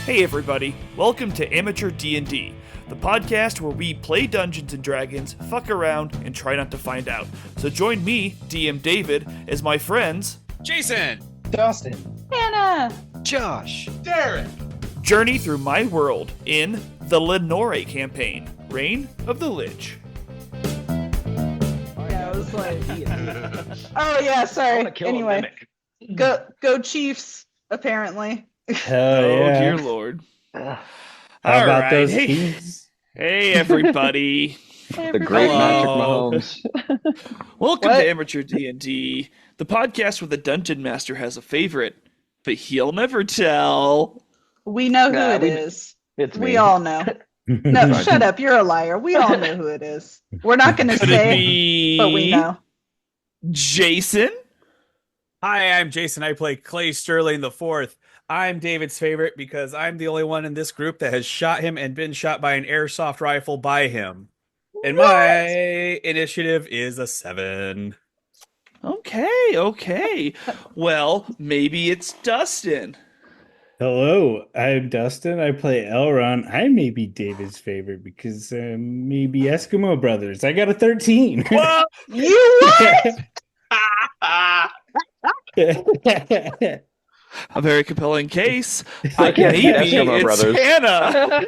Hey everybody, welcome to Amateur D&D, the podcast where we play Dungeons & Dragons, fuck around, and try not to find out. So join me, DM David, as my friends... Jason! Dustin! Hannah! Josh! Derek! Journey through my world in the Lenore campaign, Reign of the Lich. Yeah, it was like... Oh yeah, sorry. Anyway, go Chiefs, apparently. Oh, dear Lord. How about those keys? Hey, everybody. The great Patrick Mahomes. Welcome to Amateur D&D, the podcast where the Dungeon Master has a favorite, but he'll never tell. We know who it is. It's me. We all know. No, shut up. You're a liar. We all know who it is. We're not going to say, but we know. Jason? Hi, I'm Jason. I play Clay Sterling IV. I'm David's favorite because I'm the only one in this group that has shot him and been shot by an airsoft rifle by him. And my initiative is a 7. Okay. Well, maybe it's Dustin. Hello, I'm Dustin. I play Elron. I may be David's favorite because maybe Eskimo Brothers. I got a 13. What? You what? A very compelling case. I can't see Maybe Eskimo it's Brothers. Hannah.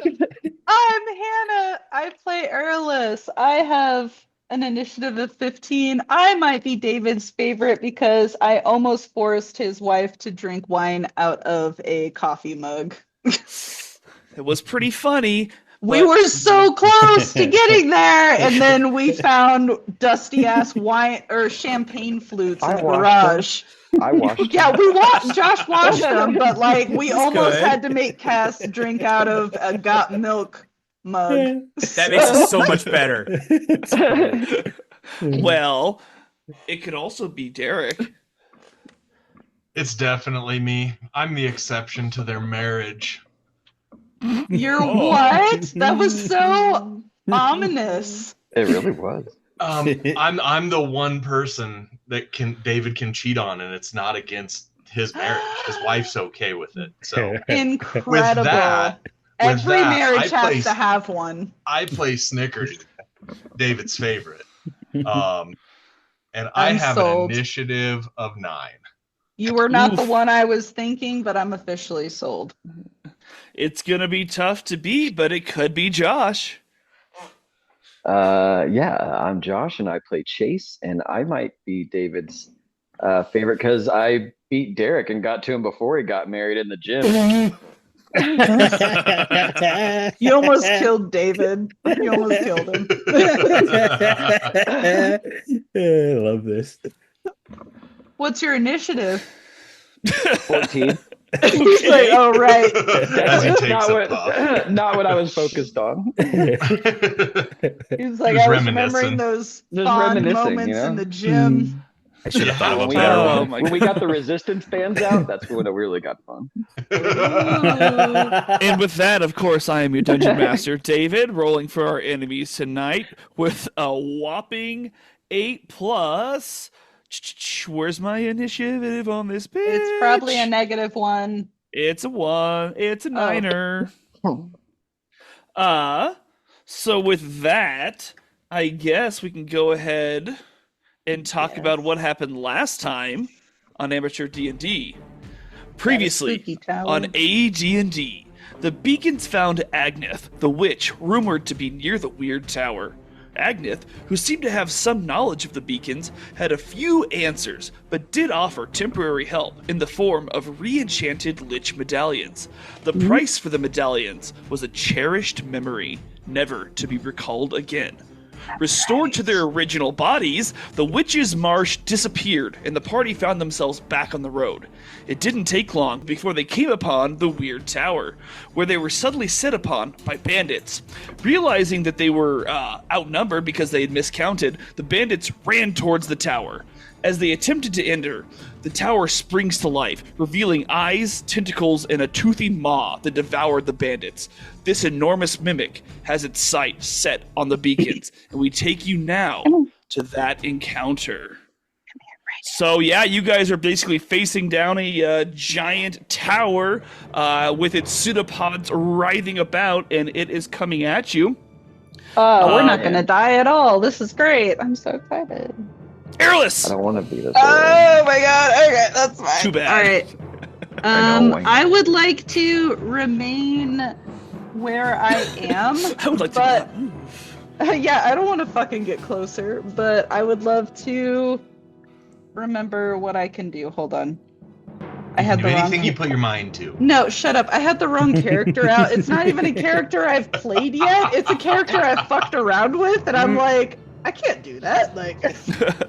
I'm Hannah. I play Erlis. I have an initiative of 15. I might be David's favorite because I almost forced his wife to drink wine out of a coffee mug. It was pretty funny. We were so close to getting there, and then we found dusty-ass wine or champagne flutes in the garage. I washed Yeah, Josh washed them, but like we almost had to make Cass drink out of a got milk mug. That makes it so much better. Well, it could also be Derek. It's definitely me. I'm the exception to their marriage. You're what? That was so ominous. It really was. I'm the one person that David can cheat on, and it's not against his marriage. His wife's okay with it. So Incredible. Every marriage has to have one. I play Snickers, David's favorite. And I have sold. an initiative of 9. You were not the one I was thinking, but I'm officially sold. It's going to be tough to beat, but it could be Josh. I'm Josh, and I play Chase, and I might be David's favorite because I beat Derek and got to him before he got married in the gym. You almost killed David. You almost killed him. I love this. What's your initiative? 14. He's like, oh, right. As he takes a puff. Not what I was focused on. He's like, Just I was reminiscing. remembering those Just fond reminiscing, moments you know? in the gym. I should have thought of a When we, better got, one. when we got the resistance bands out, that's when it really got fun. And with that, of course, I am your Dungeon Master, David, rolling for our enemies tonight with a whopping 8+. Where's my initiative on this page? It's probably a -1. It's a 1. It's a 9er. So with that, I guess we can go ahead and talk about what happened last time on Amateur D&D. Previously on AD&D, the beacons found Agneth, the witch, rumored to be near the Weird Tower. Agneth, who seemed to have some knowledge of the beacons, had a few answers, but did offer temporary help in the form of re-enchanted Lich medallions. The price for the medallions was a cherished memory, never to be recalled again. Restored to their original bodies, the witch's marsh disappeared and the party found themselves back on the road. It didn't take long before they came upon the Weird Tower, where they were suddenly set upon by bandits. Realizing that they were outnumbered because they had miscounted, the bandits ran towards the tower. As they attempted to enter, the tower springs to life, revealing eyes, tentacles, and a toothy maw that devoured the bandits. This enormous mimic has its sight set on the beacons, and we take you now to that encounter. So yeah, you guys are basically facing down a giant tower with its pseudopods writhing about, and it is coming at you. Oh, we're not man. gonna die at all. This is great. I'm so excited. I Airless! don't want to be this. Oh my god. Okay, that's fine. Too bad. All right. I know. I would like to remain where I am. I would like to but move. yeah, I don't want to fucking get closer, but I would love to remember what I can do. Hold on. I had Do the wrong. anything you put your mind to. No, shut up. I had the wrong character out. It's not even a character I've played yet. It's a character I've fucked around with, and I'm like, I can't do that. Like,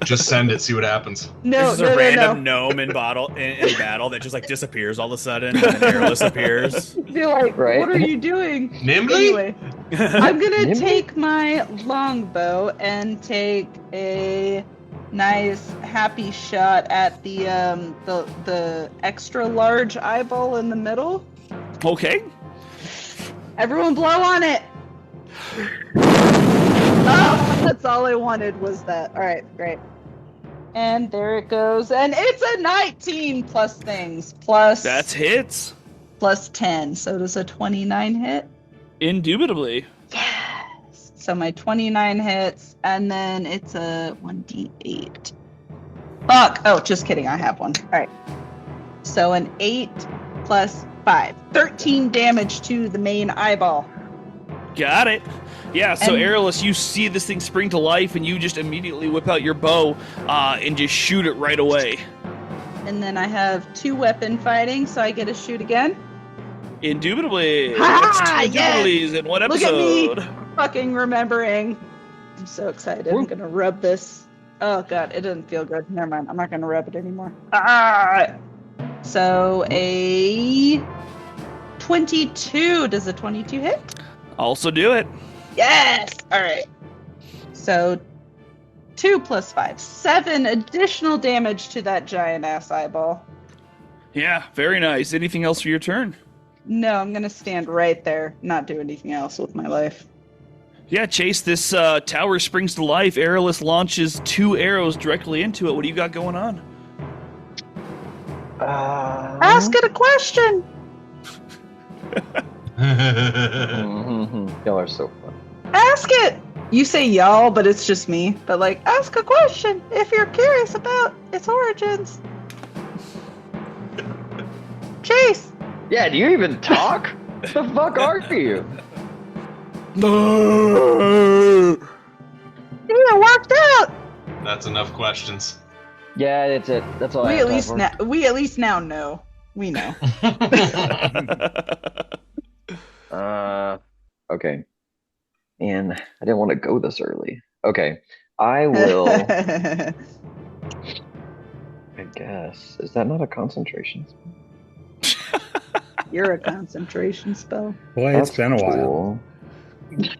Just send it, see what happens. no, There's no, a no, random no. gnome in battle that just like disappears all of a sudden, and then Airless appears. Be like, Right. what are you doing? Nimbly? Anyway, I'm gonna Nimble? take my longbow and take a nice happy shot at the extra large eyeball in the middle. Okay. Everyone blow on it. Oh, that's all I wanted was that. All right, great. And there it goes. And it's a 19 plus things. That's hits. Plus 10. So does a 29 hit? Indubitably. Yes. So my 29 hits, and then it's a 1d8. Fuck. Oh, just kidding. I have one. All right. So an 8 plus 5. 13 damage to the main eyeball. Got it. Yeah, so And- Airless, you see this thing spring to life, and you just immediately whip out your bow and just shoot it right away. And then I have 2 weapon fighting, so I get to shoot again. Indubitably. Ha! That's 2 indubitables in one Look at me. episode. Fucking remembering. I'm so excited. I'm gonna rub this. Oh god, it doesn't feel good. Never mind. I'm not gonna rub it anymore. Ah! So a 22. Does a 22 hit? Also do it. Yes! Alright. So 2 plus 5. 7 additional damage to that giant ass eyeball. Yeah, very nice. Anything else for your turn? No, I'm gonna stand right there, not do anything else with my life. Yeah, Chase, this tower springs to life. Airless launches 2 arrows directly into it. What do you got going on? Ask it a question! Y'all are so fun. Ask it! You say y'all, but it's just me. But like, ask a question if you're curious about its origins. Chase! Yeah, do you even talk? The fuck are you? It worked out! That's enough questions. Yeah, that's it. That's all I We have at least time for. we at least now know. We know. Okay. And I didn't want to go this early. Okay. I will. I guess. Is that not a concentration spell? You're a concentration spell. Boy, it's been a while. Cool.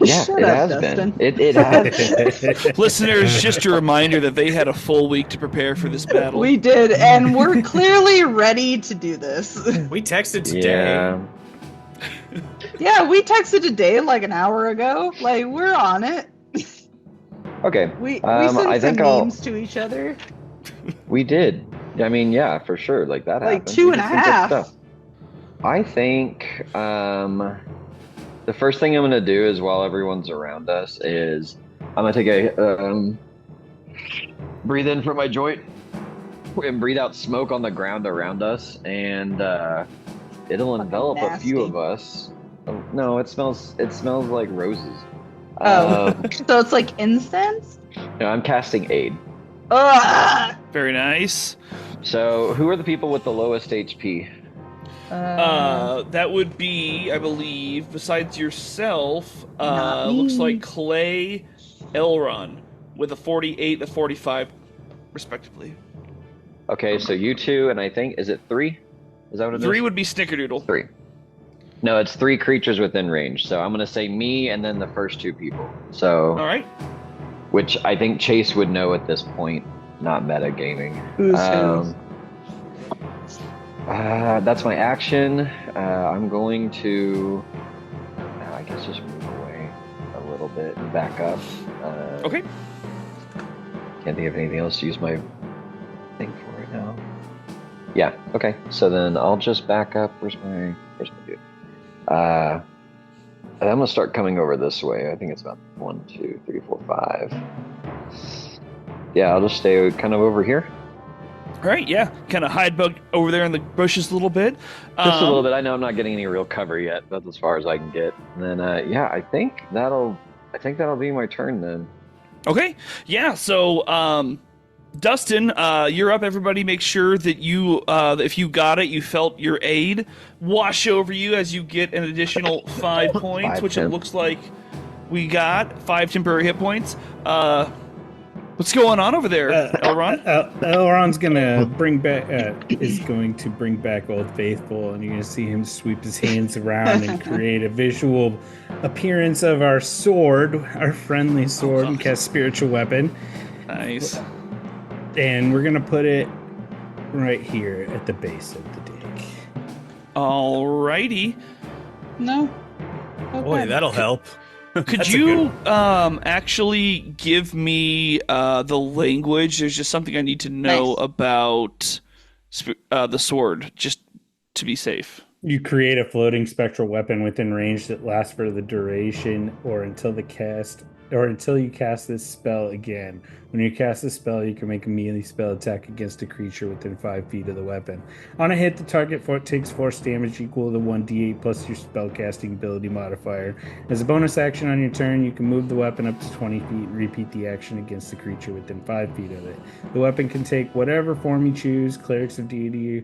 Yeah, Shut it up, has Dustin. been. It has. Listeners, just a reminder that they had a full week to prepare for this battle. We did, and we're clearly ready to do this. We texted today. Yeah. Yeah, we texted today like an hour ago. Like, we're on it. Okay. We I sent think some I'll- memes to each other. We did. I mean, yeah, for sure. Like that Like happened. 2 We and a did some good half. stuff. I think the first thing I'm gonna do is while everyone's around us is I'm gonna take a breathe in from my joint and breathe out smoke on the ground around us, and it'll Fucking envelop a few nasty. of us. Oh, no, it smells like roses. Oh. So it's like incense? No, I'm casting aid. Ugh! Very nice. So who are the people with the lowest HP? That would be, I believe, besides yourself, Not looks me. like Clay, Elron, with a 48 and a 45, respectively. Okay, so you two, and I think, is it 3? Is that what it is? 3 would be Snickerdoodle. 3. No, it's 3 creatures within range. So I'm gonna say me and then the first 2 people. So, All right. which I think Chase would know at this point, not metagaming. Who's who? That's my action. I'm going to, I guess, just move away a little bit and back up. Okay. Can't think of anything else to use my thing Yeah. Okay. So then I'll just back up. Where's my dude? I'm gonna start coming over this way. I think it's about 1, 2, 3, 4, 5. Yeah, I'll just stay kind of over here. All right, yeah, kind of hide bug over there in the bushes a little bit. Just a little bit. I know I'm not getting any real cover yet. That's as far as I can get. And then, yeah, I think that'll be my turn then. Okay, yeah. So, Dustin, you're up. Everybody, make sure that you, if you got it, you felt your aid wash over you as you get an additional 5 points, 5 which temp. it looks like we got 5 temporary hit points. What's going on over there, Elron? Elron's gonna is going to bring back Old Faithful, and you're gonna see him sweep his hands around and create a visual appearance of our sword, our friendly sword, and cast spiritual weapon. Nice. And we're gonna put it right here at the base of the dick. Alrighty. No. Okay. Boy, that'll help. Could That's a you actually give me the language? There's just something I need to know Nice. about the sword, just to be safe. You create a floating spectral weapon within range that lasts for the duration or until you cast this spell again. When you cast the spell, you can make a melee spell attack against a creature within 5 feet of the weapon. On a hit, the target takes force damage equal to 1d8 plus your spellcasting ability modifier. As a bonus action on your turn, you can move the weapon up to 20 feet and repeat the action against the creature within 5 feet of it. The weapon can take whatever form you choose, clerics of deity,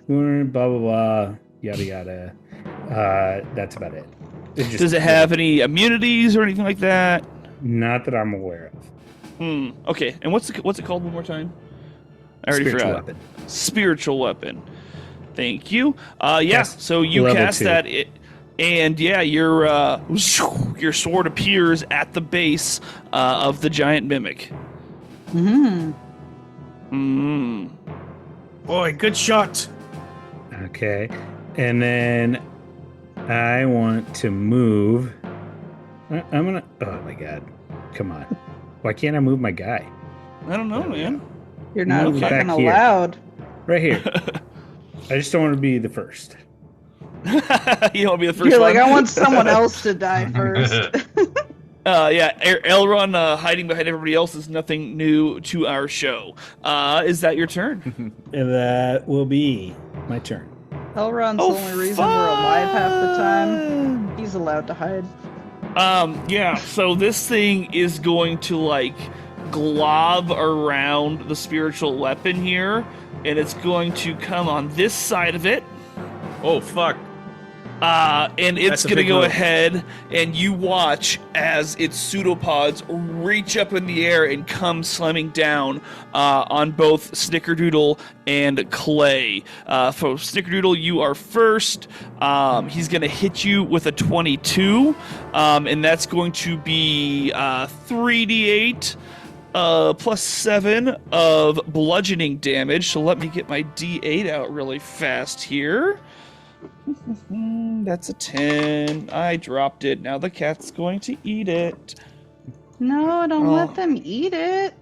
blah, blah, blah, yada, yada. That's about it. Does it have any immunities or anything like that? Not that I'm aware of. Okay. And what's it called one more time? I already Spiritual forgot. weapon. Spiritual weapon. Thank you. Yeah. Yes, So you level cast 2. that, and yeah, your sword appears at the base of the giant mimic. Boy, good shot. Okay. And then I want to move. I'm gonna. Oh my god! Come on! Why can't I move my guy? I don't know, man. You're not Move fucking back here. allowed. Right here. I just don't want to be the first. You don't want to be the 1st You're one. like, I want someone else to die first. Yeah, Elrond hiding behind everybody else is nothing new to our show. Is that your turn? And that will be my turn. Elrond's Oh, the only reason we're alive half the time. fun. He's allowed to hide. Yeah, so this thing is going to, like, glob around the spiritual weapon here, and it's going to come on this side of it. Oh, fuck. And it's That's a going to big go move. ahead, and you watch as its pseudopods reach up in the air and come slamming down on both Snickerdoodle and Clay. For Snickerdoodle, you are first. He's going to hit you with a 22, and that's going to be 3d8 plus 7 of bludgeoning damage. So let me get my d8 out really fast here. That's a 10. I dropped it. Now the cat's going to eat it. No, don't Oh. let them eat it.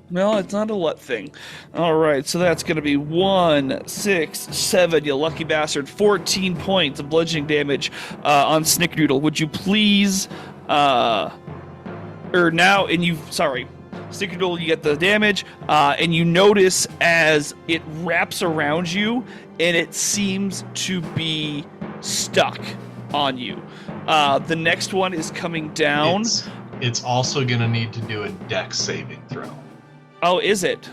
No, it's not a let thing. All right, so that's going to be 1, 6, 7, you lucky bastard. 14 points of bludgeoning damage on Snickerdoodle. Would you please, Snickerdoodle, you get the damage, and you notice as it wraps around you, and it seems to be stuck on you. The next one is coming down. It's also going to need to do a dex saving throw. Oh, is it?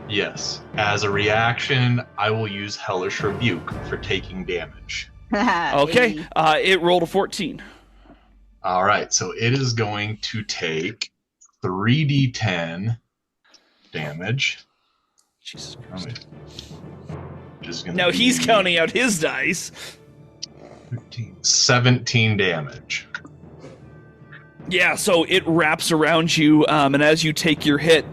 Yes. As a reaction, I will use Hellish Rebuke for taking damage. Okay, it rolled a 14. All right, so it is going to take 3d10 damage. Jesus Christ. Now He's counting out his dice. 17 damage. Yeah, so it wraps around you, and as you take your hit,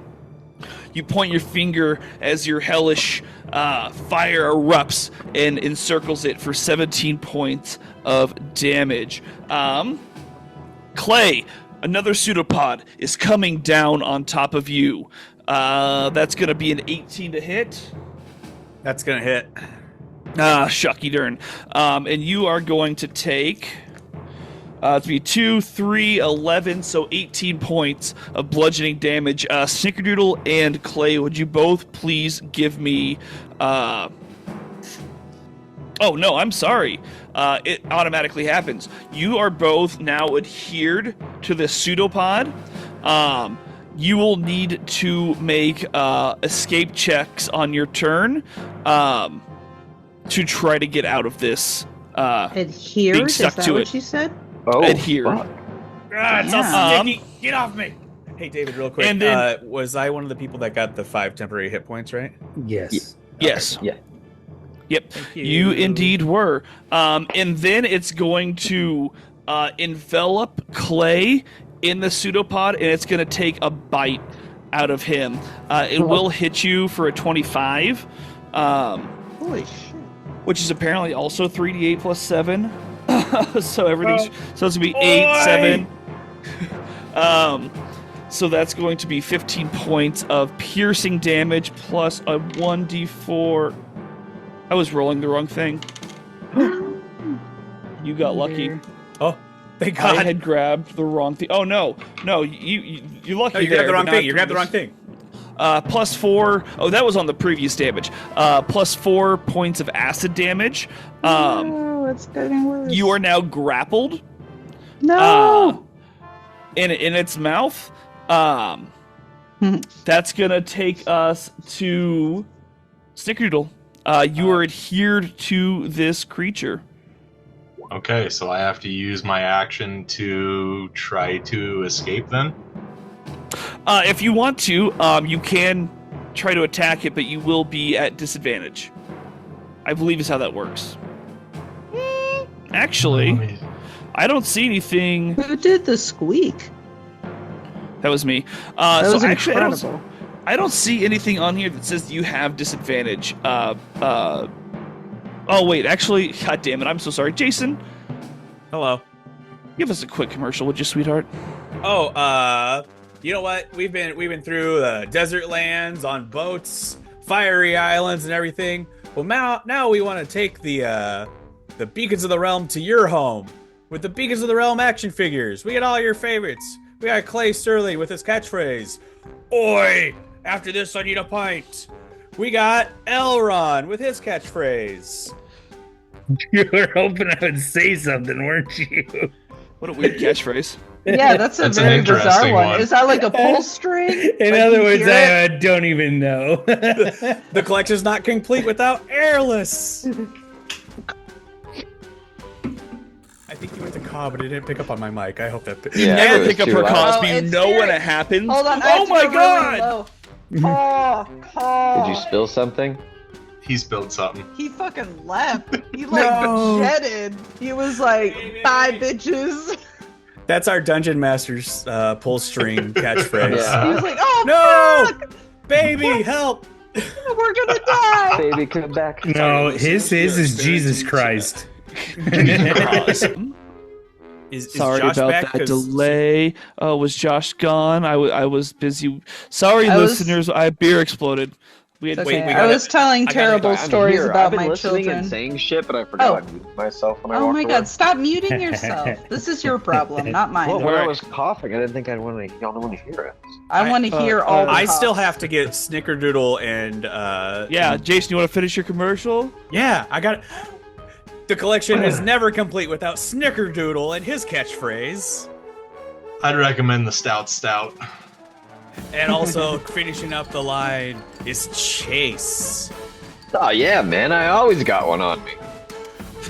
you point your finger as your hellish fire erupts and encircles it for 17 points of damage. Clay, another pseudopod is coming down on top of you. That's going to be an 18 to hit. That's gonna hit. Shucky darn. And you are going to take to be 2, 3, 11, so 18 points of bludgeoning damage. Snickerdoodle and Clay, would you both please give me oh no, I'm sorry. It automatically happens. You are both now adhered to the pseudopod. You will need to make escape checks on your turn to try to get out of this. Adhered? Is stuck that to what it. you said? Oh, Adhere. fuck. It's all Yeah. sticky. Get off me. Hey, David, real quick. And then- was I one of the people that got the 5 temporary hit points, right? Yes. Yes. Yeah. Yep. Thank You indeed were. And then it's going to envelop Clay in the pseudopod, and it's going to take a bite out of him. It will hit you for a 25, Holy shit. which is apparently also 3d8 plus 7. So everything's so it's gonna be 8, 7. So that's going to be 15 points of piercing damage plus a 1d4. I was rolling the wrong thing. You got lucky. Oh, thank God. I had grabbed the wrong thing. Oh no, you're lucky. No, you there, grabbed the wrong but thing. not You grabbed the for wrong this. thing. Plus 4. Oh, that was on the previous damage. Plus 4 points of acid damage. Oh, it's getting worse. You are now grappled. No! In its mouth. That's gonna take us to Snickerdoodle. You are adhered to this creature. Okay, so I have to use my action to try to escape then? If you want to, you can try to attack it, but you will be at disadvantage. I believe is how that works. Actually, I don't see anything. Who did the squeak? That was me. That was actually, incredible. I don't see anything on here that says you have disadvantage. Oh wait, actually, god damn it, I'm so sorry. Jason, Hello. give us a quick commercial, would you, sweetheart? Oh, you know what? We've been through desert lands on boats, fiery islands, and everything. Well, now we want to take the Beacons of the Realm to your home with the Beacons of the Realm action figures. We got all your favorites. We got Clay Sterling with his catchphrase, "Oi! After this, I need a pint." We got Elron with his catchphrase. You were hoping I would say something, weren't you? What a weird catchphrase. Yeah, that's a That's an very bizarre interesting one. one. Is that like a pull string? In Like, other you words, hear it? I don't even know. The collection's not complete without Airless. I think you went to call, but it didn't pick up on my mic. I hope that. You Yeah, never it was pick up too her loud. calls, Oh, but you it's know when very- it happens. Hold on. I Oh have to my go god! really low. Paul. Did you spill something? He spilled something. He fucking left. He like No. jetted. He was like, bye, bitches. That's our Dungeon Master's pull string catchphrase. Yeah. He was like, oh, No! fuck. Baby, help! We're gonna die. Baby, come back. No, his listeners, we are is Jesus experiencing Christ. Is Sorry Josh about back? that 'Cause- delay. Oh, was Josh gone? I was busy. Sorry, I was- listeners. Beer exploded. We had It's Wait, okay. we I gotta- was telling I gotta- terrible I'm stories here. about I've been my listening children. and saying shit, but I forgot Oh. I muted myself when I Oh walked my away. god, stop muting yourself. This is your problem, not mine. Well, when I Right. was coughing, I didn't think I'd want to. Y'all don't want to hear it. I want to hear all the I still coughs. have to get Snickerdoodle and Yeah, Jason, you want to finish your commercial? yeah, I got it. The collection is never complete without Snickerdoodle and his catchphrase, I'd recommend the Stout. and also finishing up the line is Chase. Oh yeah, man! I always got one on me.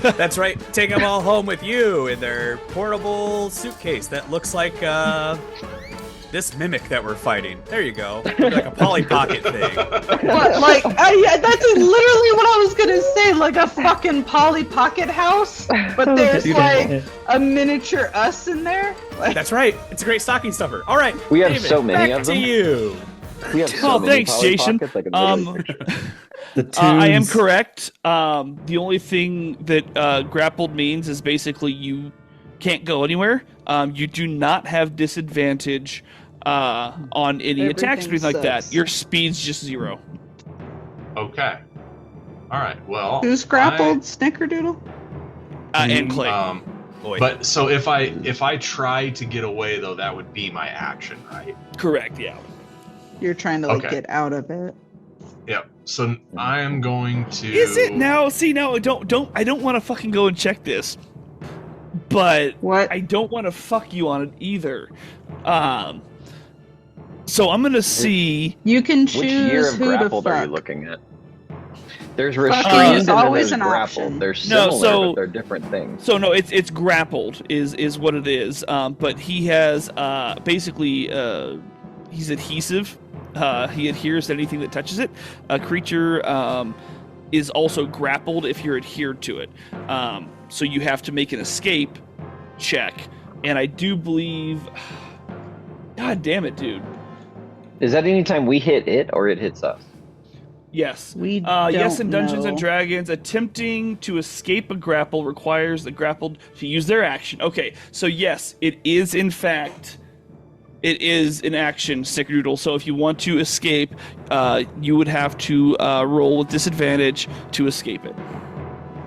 That's right. Take them all home with you in their portable suitcase that looks like this mimic that we're fighting. There you go. Like a Polly Pocket thing. What, like, yeah, that's literally what I was gonna say, like a fucking Polly Pocket house, but there's like a miniature us in there. Like, That's right. It's a great stocking stuffer. All right. We have David, so many back of to them. you. We have so Oh, many thanks, Polly Jason. Pockets, I could literally picture. The I am tunes. correct. The only thing that grappled means is basically you can't go anywhere. You do not have disadvantage on any attacks or anything like that. sucks. Your speed's just 0. Okay. All right. Well, Who's grappled? Snickerdoodle? And Clay. But so if I try to get away though, that would be my action, right? Correct. Yeah. You're trying to get out of it. Yep. So I am going to. Is it now? See, now I don't want to fucking go and check this, but What? I don't want to fuck you on it either. So I'm gonna see. You can Which year choose of who to grappled are you fuck. looking at? There's Fucking restrained is and then always there's an grappled. option. They're No, similar, so- but they're different things. So no, it's grappled is what it is. But he has basically he's adhesive. He adheres to anything that touches it. A creature is also grappled if you're adhered to it. So you have to make an escape check, and I do believe. God damn it, dude. Is that anytime we hit it or it hits us? Yes. We yes, in don't Dungeons and know. Dragons, attempting to escape a grapple requires the grappled to use their action. Okay, so yes, it is in fact, it is an action, Snickerdoodle. So if you want to escape, you would have to roll with disadvantage to escape it.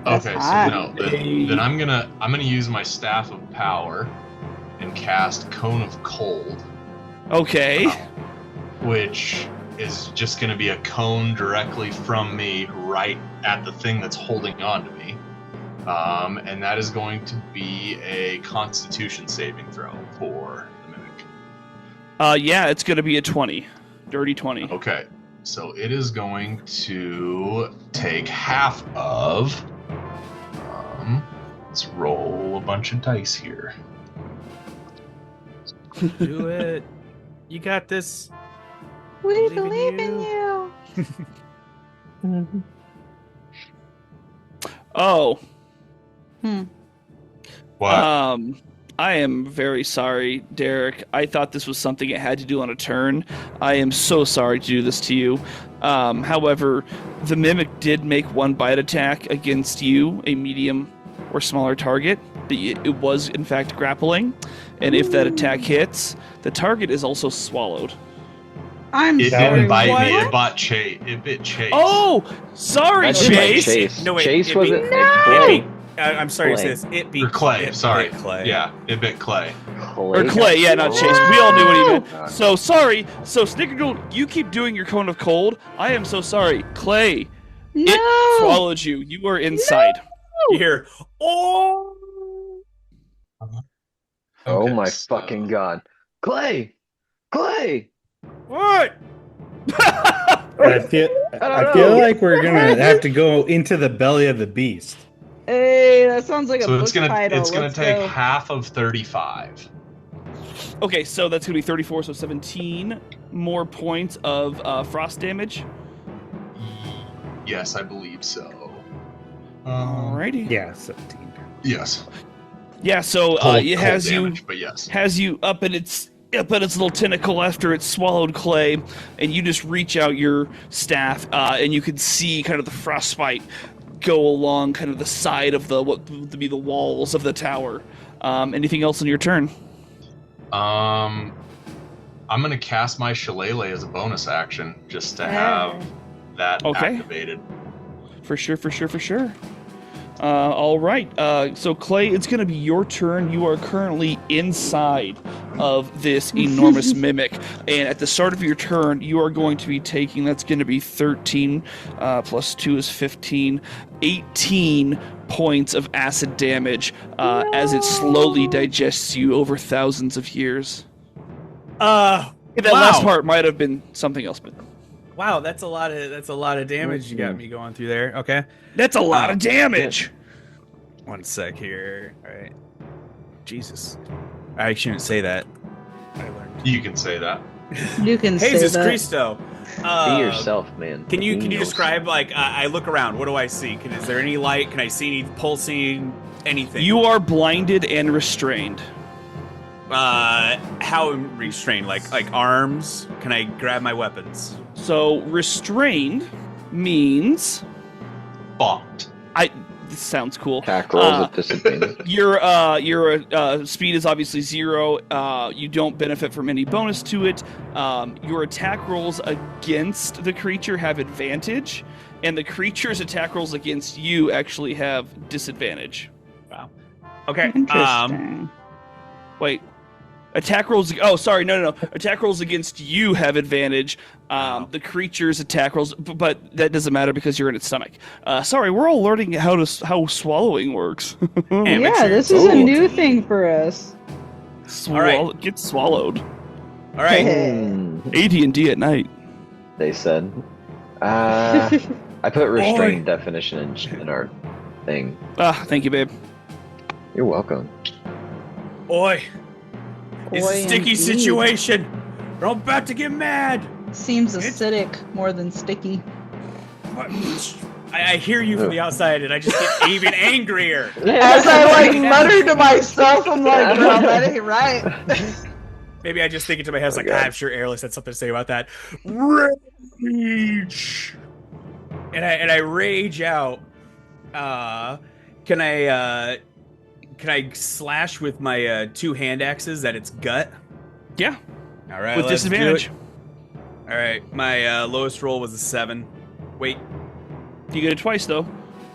That's Okay, so hot. no, then I'm gonna use my staff of power and cast Cone of Cold, Okay. which is just gonna be a cone directly from me right at the thing that's holding on to me. And that is going to be a Constitution saving throw for the mimic. Yeah, it's going to be a 20. Dirty 20. Okay, so it is going to take half of. Let's roll a bunch of dice here. Do it. You got this. We Believe in believe in you. Oh. What? I am very sorry, Derek. I thought this was something it had to do on a turn. I am so sorry to do this to you. However, the mimic did make one bite attack against you, a medium or smaller target. It was, in fact, grappling. And if that attack hits, the target is also swallowed. I'm It sorry. didn't bite me. What? It bought Chase. It bit Chase. Oh! Sorry, That didn't bite Chase! Chase. No, wait, Chase it was beat- it? It beat- I'm sorry to say Clay. this. It beat Or Clay. it Sorry. bit Clay. Yeah, it bit Clay. Or Clay, yeah, not Chase. We all knew what he meant. Oh. So, sorry. So, Snickerdoodle, you keep doing your Cone of Cold. I am so sorry. Clay, No. it swallowed you. You are inside. You hear, oh! Oh Okay, my so- fucking god. Clay! Clay! What? I feel don't feel know. like we're gonna have to go into the belly of the beast. Hey, that sounds like a So book it's gonna title. take Let's go. half of 35. Okay, so that's going to be 34, so 17 more points of frost damage. Yes, I believe so. Alrighty. Yeah, 17. Yes. Yeah, so Cold it has damage, but yes. you up in its little tentacle after it swallowed Clay, and you just reach out your staff, and you can see kind of the frostbite go along kind of the side of what would be the walls of the tower. Anything else on your turn? I'm gonna cast my Shillelagh as a bonus action just to have that Okay. activated. For sure. All right. So Clay, it's going to be your turn. You are currently inside of this enormous mimic, and at the start of your turn, you are going to be taking. That's going to be 13 plus 2 is 15, 18 points of acid damage as it slowly digests you over thousands of years. That last part might have been something else, but Wow, that's a lot of damage you got me going through there. Okay. that's a lot of damage. One sec here. All right. Jesus. I shouldn't say that. I learned. You can say that. You can say Jesus that. Cristo. Be yourself, man. Can you Be describe, like, I look around, what do I see? Is there any light? Can I see any pulsing, anything? You are blinded and restrained. How restrained? Like arms? Can I grab my weapons? So restrained means Fucked. This sounds cool. Attack rolls at disadvantage. Your speed is obviously 0. You don't benefit from any bonus to it. Your attack rolls against the creature have advantage, and the creature's attack rolls against you actually have disadvantage. Wow. Okay. Interesting. Wait. Attack rolls. Oh, sorry. No. Attack rolls against you have advantage. The creature's attack rolls, but that doesn't matter because you're in its stomach. Sorry, we're all learning how yeah, swallowing works. this is a new thing for us. Get swallowed. All right. AD&D at night. They said. I put restrained definition in our thing. Thank you, babe. You're welcome. Oi. It's a sticky indeed. situation. I'm about to get mad. Seems acidic more than sticky. I hear you from the outside, and I just get even angrier. As I mutter to myself, I'm like, "Girl, that ain't right." Maybe I just think it to my head, like, I'm sure Airless had something to say about that. Rage. And I rage out. Can I slash with my 2 hand axes at its gut? Yeah. All right. With let's disadvantage. do it. All right. My lowest roll was a 7. Wait. You get it twice though,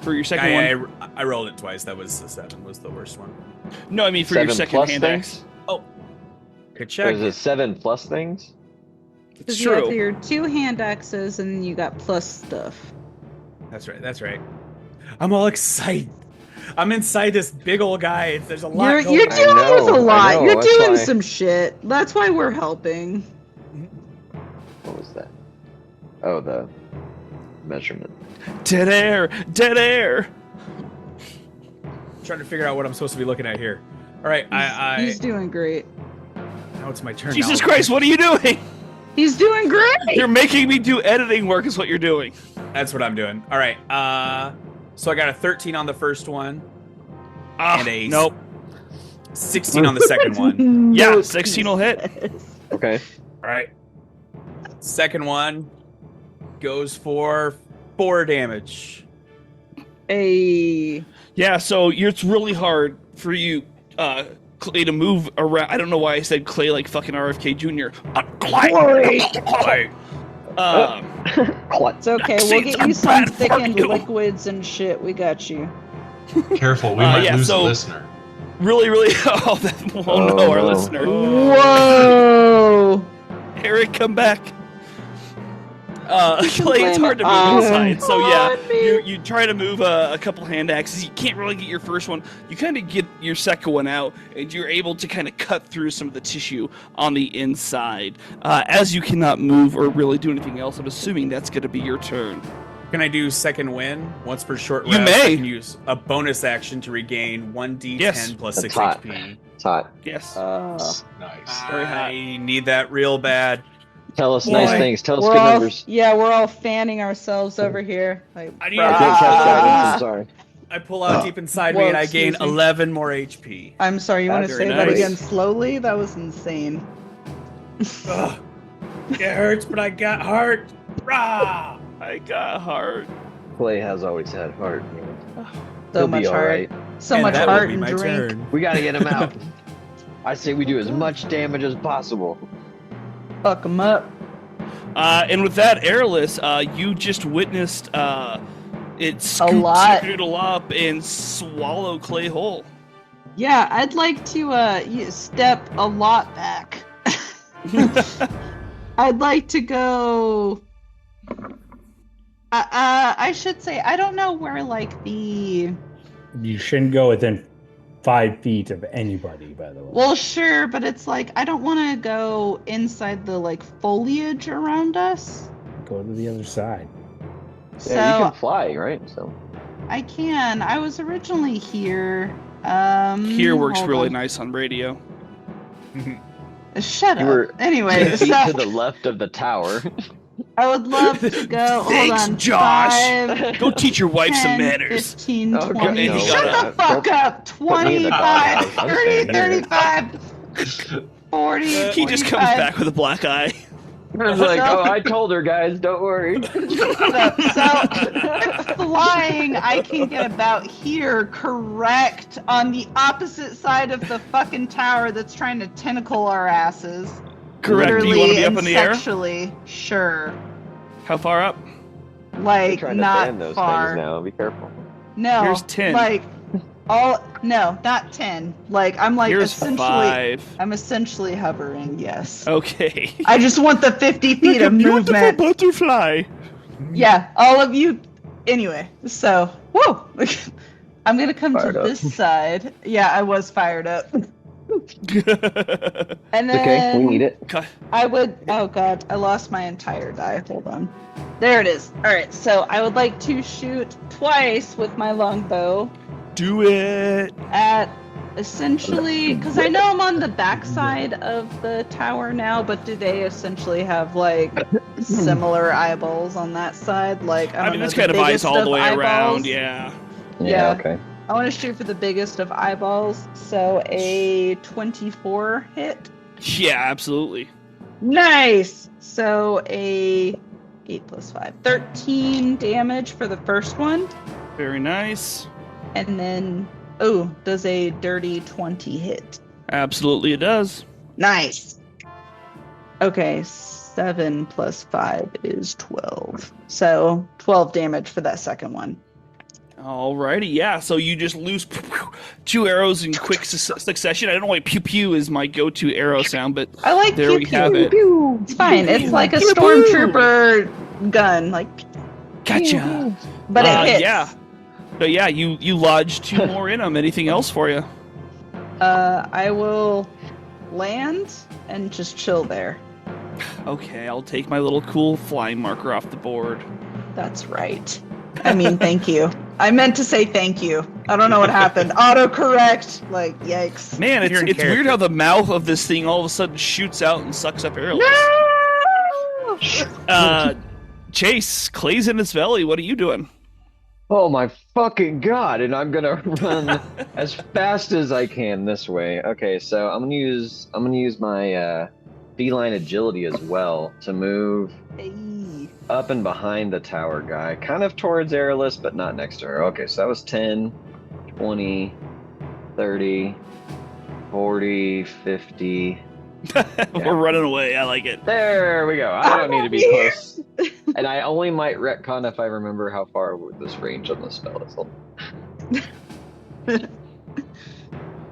for your second one. I rolled it twice. That was a 7. Was the worst one. No, I mean for your 7 second plus hand things? axe. Oh. Good check. Was it 7 plus things? It's Because you have true. your 2 hand axes and you got plus stuff. That's right. I'm all excited. I'm inside this big old guy. There's a lot You're going on. dealing with a I lot. know, You're that's doing why. some shit. That's why we're helping. What was that? Oh, the measurement. Dead air. I'm trying to figure out what I'm supposed to be looking at here. All right, He's doing great. now it's my turn. Jesus now. Christ, what are you doing? He's doing great. You're making me do editing work is what you're doing. That's what I'm doing. All right. So I got a 13 on the first one, Ah, and a nope. 16 on the second one. Yeah, No 16 will hit. pieces. Okay. All right. Second one goes for 4 damage. Hey. Yeah, so it's really hard for you, Clay, to move around. I don't know why I said Clay like fucking RFK Jr. Clay. It's okay. We'll Vaccines get are you some bad for thickened you. liquids and shit. We got you. Careful, we might yeah, lose so- a listener. Really. Oh no, our no. listener. Whoa. Eric, come back. Clay, it's blame hard to move it inside. So yeah, on me. you try to move a couple hand axes. You can't really get your first one. You kind of get your second one out, and you're able to kind of cut through some of the tissue on the inside. As you cannot move or really do anything else, I'm assuming that's going to be your turn. Can I do second win? Once per short You rest, may. I can use a bonus action to regain 1d10 Yes. plus That's 6 hot. HP. It's hot. Yes. Nice. Very hot. I need that real bad. Tell us Boy. nice things. Tell us We're good all, numbers. yeah, we're all fanning ourselves over here. Like, I need I a can't catch that. Ah. I'm sorry. I pull out deep inside Whoa, me and I gain excuse me. 11 more HP. I'm sorry, you want to Very say that nice. again slowly? That was insane. Ugh. It hurts, but I got heart. Rah! I got heart. Clay has always had heart. So He'll much be all heart. right. So And much that will heart be and my drink. turn. We gotta get him out. I say we do as much damage as possible. Fuck him up. And with that, Airless, you just witnessed it scoop lot. Scoodle up and swallow Clay whole. Yeah, I'd like to step a lot back. I'd like to go. I should say I don't know where like the. You shouldn't go within 5 feet of anybody, by the way. Well, sure, but it's like I don't want to go inside the like foliage around us. Go to the other side. So Yeah, you can fly, right? So I can. I was originally here. Here works hold really on. nice on radio. Shut you up. were Anyway, 10 feet so to the left of the tower. I would love to go. Thanks, hold on. Josh. 5, Go teach your wife 10, some manners. 15, Oh, 20. no. Shut the fuck up. Put me in the 25, doghouse. I'm 30, staying here. 35, 40. He just comes 45. back with a black eye. I was like, oh, I told her, guys, don't worry. So, I'm flying hoping I can get about here correct on the opposite side of the fucking tower that's trying to tentacle our asses. Correct. Do you Literally want to be up and in the air? sexually, sure. How far up? You're Like, trying to not ban those far. things now. Be careful. No. Here's 10. Like, no, not 10. Like, I'm like Here's essentially. 5. I'm essentially hovering, yes. Okay. I just want the 50 feet of movement. Butterfly. Yeah, all of you. Anyway, so, whoa. I'm going to come Fired to up. this side. Yeah, I was fired up. And then. Okay, we need it. I would. Oh god, I lost my entire die. Hold on. There it is. All right, so I would like to shoot twice with my longbow Do it. at essentially, because I know I'm on the backside of the tower now, but do they essentially have like similar eyeballs on that side? Like I mean, don't it's know, kind of eyes biggest all the way eyeballs? around. Yeah. Yeah. Okay. I want to shoot for the biggest of eyeballs, so a 24 hit. Yeah, absolutely. Nice! So a 8 plus 5. 13 damage for the first one. Very nice. And then, oh, does a dirty 20 hit? Absolutely, it does. Nice! Okay, 7 plus 5 is 12. So 12 damage for that second one. Alrighty, yeah. So you just lose 2 arrows in quick succession. I don't know why pew pew is my go-to arrow sound, but I like there pew we pew. have it. Pew. It's fine. It's like a Pew pew. stormtrooper gun, like, Gotcha. but it hits. Yeah. But yeah, you lodged 2 more in them. Anything else for you? I will land and just chill there. Okay, I'll take my little cool flying marker off the board. That's right. I mean, thank you. I meant to say thank you. I don't know what happened. Autocorrect. Like, yikes. Man, You're in it's weird character. how the mouth of this thing all of a sudden shoots out and sucks up arrows. Chase, Clay's in his belly. What are you doing? Oh my fucking god! And I'm gonna run as fast as I can this way. Okay, so I'm gonna use my feline agility as well to move Hey. up and behind the tower guy, kind of towards Airless, but not next to her. Okay, so that was 10, 20, 30, 40, 50. We're running away. I like it. There we go. I don't need to be close. And I only might retcon if I remember how far this range on the spell is. Hold on.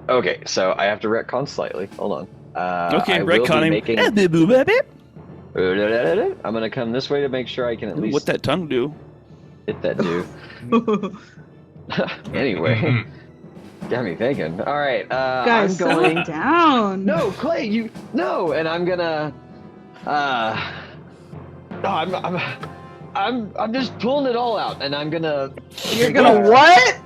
Okay, so I have to retcon slightly. Hold on. Okay, I will be retconning. making- What I'm gonna come this way to make sure I can at least that tongue do? hit that dude. Anyway, got me thinking. All right, Guys, I'm going. settle down. No, Clay, you no, and I'm gonna. No, I'm just pulling it all out, and I'm gonna. You're gonna what?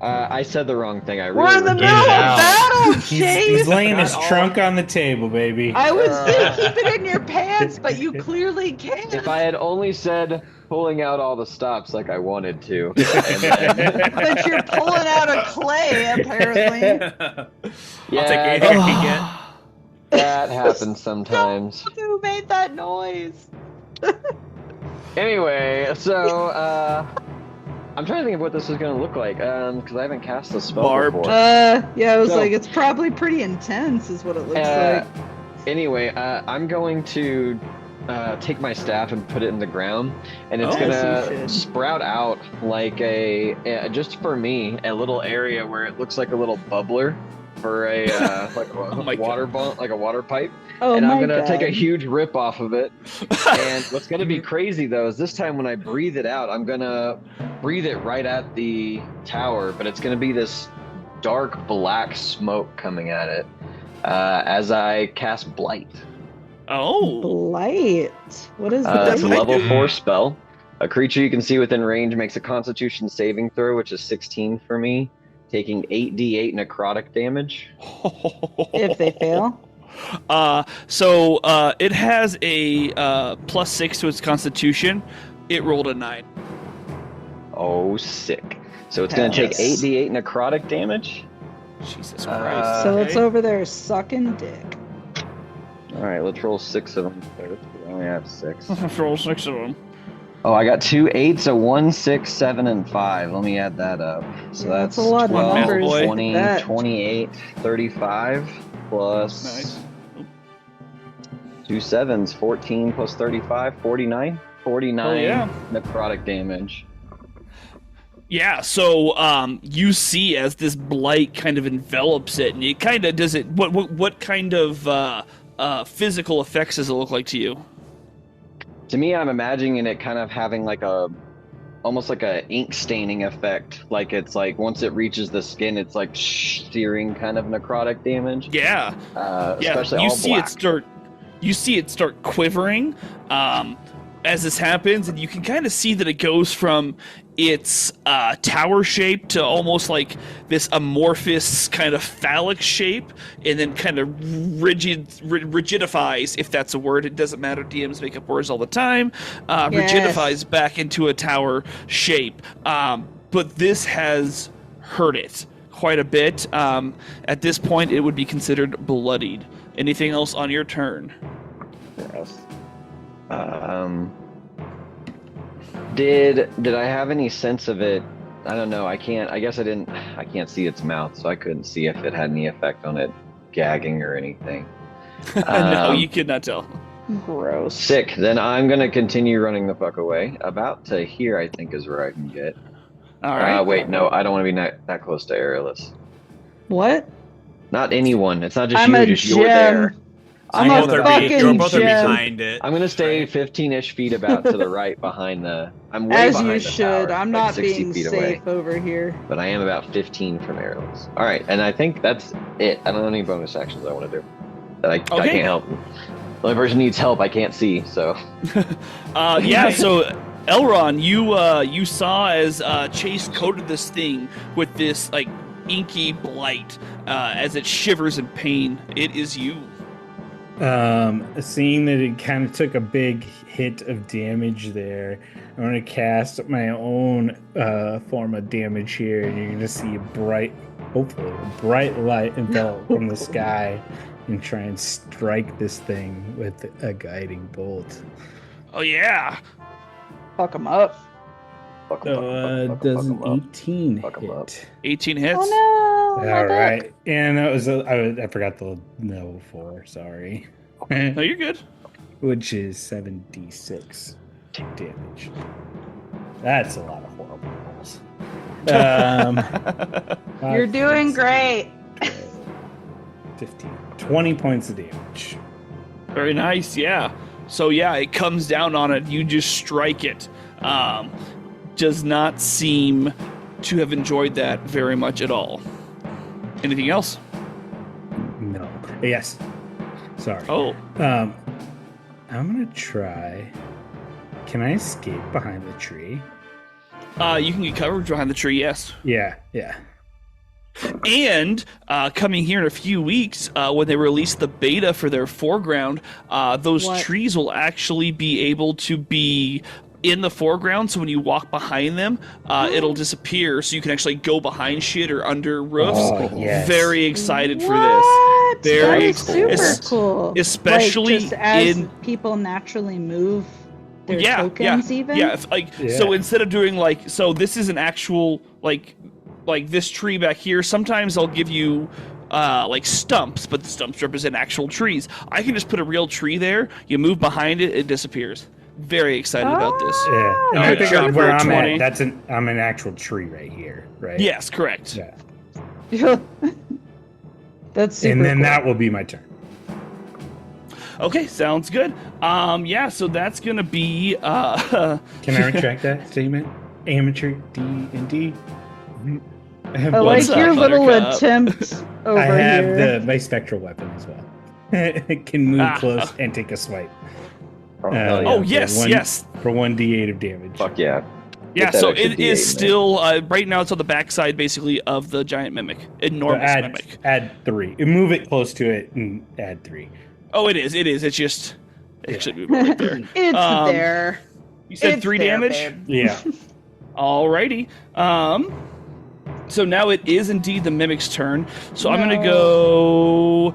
I said the wrong thing. I We're really in the regret middle of it. battle, He's Chase. laying his Not all- trunk on the table, baby. I would say keep it in your pants, but you clearly can't. If I had only said pulling out all the stops like I wanted to. But you're pulling out a Clay, apparently. I'll take anything I can get. That happens sometimes. Who made that noise? Anyway, so I'm trying to think of what this is going to look like because I haven't cast the spell Barbed. before. Yeah, I was So- like, it's probably pretty intense, is what it looks Uh, like. Anyway, I'm going to take my staff and put it in the ground, and it's Oh. gonna Yes, you should. sprout out like just for me, a little area where it looks like a little bubbler for a like a my water like a water pipe. Oh And my I'm gonna God. take a huge rip off of it. And what's gonna be crazy though is this time when I breathe it out, I'm gonna breathe it right at the tower, but it's gonna be this dark black smoke coming at it as I cast Blight. Oh. Blight. What is It's a Blight? level 4 spell. A creature you can see within range makes a Constitution saving throw, which is 16 for me, taking 8d8 necrotic damage. If they fail. So it has a +6 to its Constitution. It rolled a 9. Oh, sick. So it's going to take Yes. 8d8 necrotic damage. Jesus Christ. So okay. it's over there sucking dick. All right, let's roll 6 of them first. We only have 6. Roll 6 of them. Oh, I got 2 8s, a 1, 6, 7, and 5. Let me add that up. So Yeah, that's a lot of 12, numbers. Boy. 20, That. 28, 35 plus Nice. 2 7s, 14 plus 35, 49. 49 Oh, yeah. necrotic damage. Yeah, so you see as this blight kind of envelops it, and it kind of does it. What kind of physical effects does it look like to you? To me, I'm imagining it kind of having like almost like a ink staining effect. Like it's like once it reaches the skin, it's like searing kind of necrotic damage. Yeah, Especially you all see black. You see it start quivering as this happens, and you can kind of see that it goes from its tower shape to almost like this amorphous kind of phallic shape, and then kind of rigidifies, if that's a word. It doesn't matter. DMs make up words all the time. Rigidifies back into a tower shape. But this has hurt it quite a bit. At this point, it would be considered bloodied. Anything else on your turn? Yes. Did I have any sense of it? I don't know. I guess I didn't. I can't see its mouth, so I couldn't see if it had any effect on it gagging or anything. No, you could not tell. Gross. Sick. Then I'm gonna continue running the fuck away. About to here, I think, is where I can get. All right. Wait, no, I don't want to be that close to Airless. What? Not anyone. It's not just I'm you. a Just gem. you're there. I'm I a am about fucking You're both are gem. behind it. I'm gonna stay 15-ish feet about to the right behind the. I'm way As behind you the should. tower, I'm like not 60 being feet safe away. over here. But I am about 15 from Airless. All right, and I think that's it. I don't know any bonus actions I want to do. That I Okay. can't help. The only person needs help I can't see. So. Yeah, so Elron, you saw as Chase coated this thing with this like inky blight as it shivers in pain. It is you. Seeing that it kind of took a big hit of damage there, I'm going to cast my own form of damage here, and you're going to see hopefully a bright light envelop from the sky and try and strike this thing with a guiding bolt. Oh yeah. Fuck him up. Does an 18 Fuck 'em up. hit? 18 hits. Oh no. All right, and that was I forgot the level 4. Sorry, No, you're good. which is 7d6 damage. That's a lot of horrible rolls. You're doing great. 15, 20 points of damage. Very nice, yeah. So yeah, it comes down on it. You just strike it. Does not seem to have enjoyed that very much at all. Anything else? No. Yes. Sorry. Oh, I'm gonna try. Can I escape behind the tree? you can get covered behind the tree, yes. Yeah. And coming here in a few weeks, when they release the beta for their foreground, those What? trees will actually be able to be in the foreground. So when you walk behind them, it'll disappear. So you can actually go behind shit or under roofs. Oh, yes. Very excited for What? this. Very That is super es- cool. especially like, just as in- people naturally move their Yeah, tokens, even. Yeah, so Yeah. instead of doing so this is an actual like this tree back here. Sometimes I'll give you stumps, but the stumps represent actual trees. I can just put a real tree there. You move behind it, it disappears. Very excited about this. Yeah. And Oh, I yeah. think Sure, where for I'm 20. at, I'm an actual tree right here, right? Yes, correct. Yeah. That's super And then cool. that will be my turn. Okay, sounds good. Yeah, so that's gonna be Can I retract that statement? Amateur D&D. I have I What's like up, your little Buttercup? attempt over I have here. my spectral weapon as well. It can move Ah. close and take a swipe. Oh, hell yeah. Oh for yes, yes. For 1d8 of damage. Fuck yeah. Yeah, Get that so extra it D8 is in there. still right now it's on the backside basically of the giant mimic. So Enormous mimic. add 3. Move it close to it and add 3. Oh, it is. It's just actually move it right there. It's Um, there. You said It's 3 there, damage? babe. Yeah. Alrighty. So now it is indeed the Mimic's turn. So I'm going to go...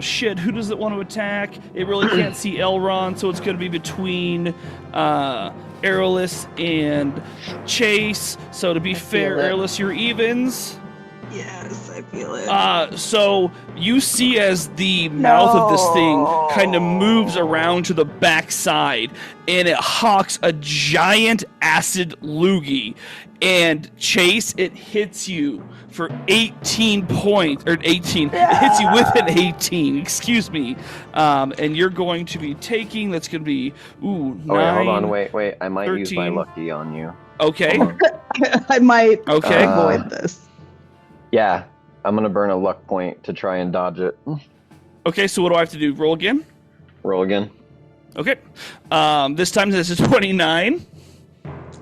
shit, who does it want to attack? It really can't see Elrond, so it's going to be between Aerolus and Chase. So to be fair, Aerolus, you're evens. Yes, I feel it. So you see as the mouth of this thing kind of moves around to the backside, and it hawks a giant acid loogie. And Chase, it hits you for 18 points, or 18. It hits you with an 18. Excuse me. And you're going to be taking. That's going to be 9. Wait, hold on. Wait. I might 13. use my lucky on you. Okay. I might Okay. avoid this. Yeah, I'm gonna burn a luck point to try and dodge it. Okay. So what do I have to do? Roll again. Roll again. Okay. This time this is 29.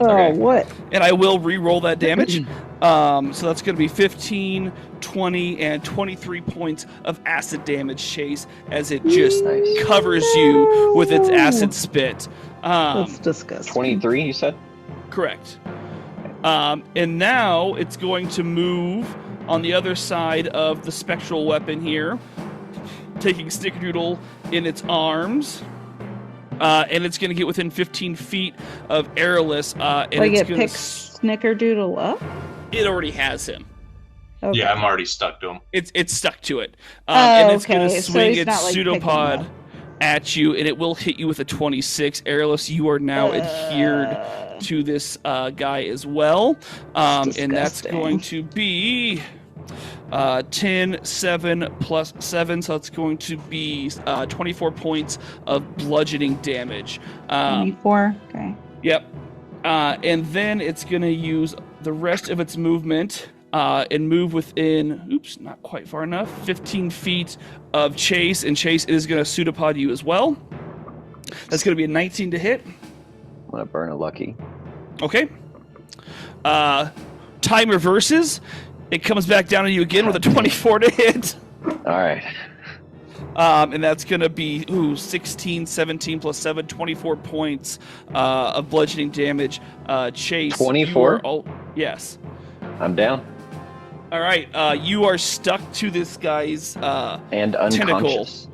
Oh, Okay. what? And I will re-roll that damage. So that's going to be 15, 20, and 23 points of acid damage, Chase, as it just Nice. covers you with its acid spit. That's disgusting. 23, you said? Correct. And now it's going to move on the other side of the spectral weapon here, taking Snickerdoodle in its arms. And it's going to get within 15 feet of Aerolus. And Like it's it going picks Snickerdoodle up? It already has him. Okay. Yeah, I'm already stuck to him. It's stuck to it. And it's going okay. to So swing he's its not, like, picking pseudopod up. at you, and it will hit you with a 26. Aerolus, you are now adhered to this guy as well. And that's disgusting. going to be 10, 7 plus 7, so that's going to be 24 points of bludgeoning damage. 24? Okay. Yep. And then it's going to use the rest of its movement and move within, not quite far enough, 15 feet of Chase, and Chase is going to pseudopod you as well. That's going to be a 19 to hit. I'm gonna burn a lucky. Okay. Time reverses. It comes back down on you again with a 24 to hit. Alright. And that's going to be 16, 17 plus 7, 24 points of bludgeoning damage. Chase. 24? Yes. I'm down. All right. You are stuck to this guy's And unconscious.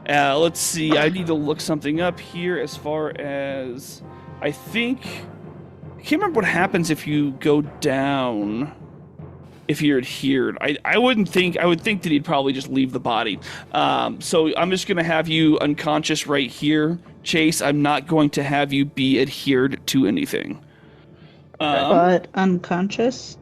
tentacle. Let's see. I need to look something up here as far as... I can't remember what happens if you go down... If you're adhered, I would think that he'd probably just leave the body. So I'm just gonna have you unconscious right here, Chase. I'm not going to have you be adhered to anything. But unconscious?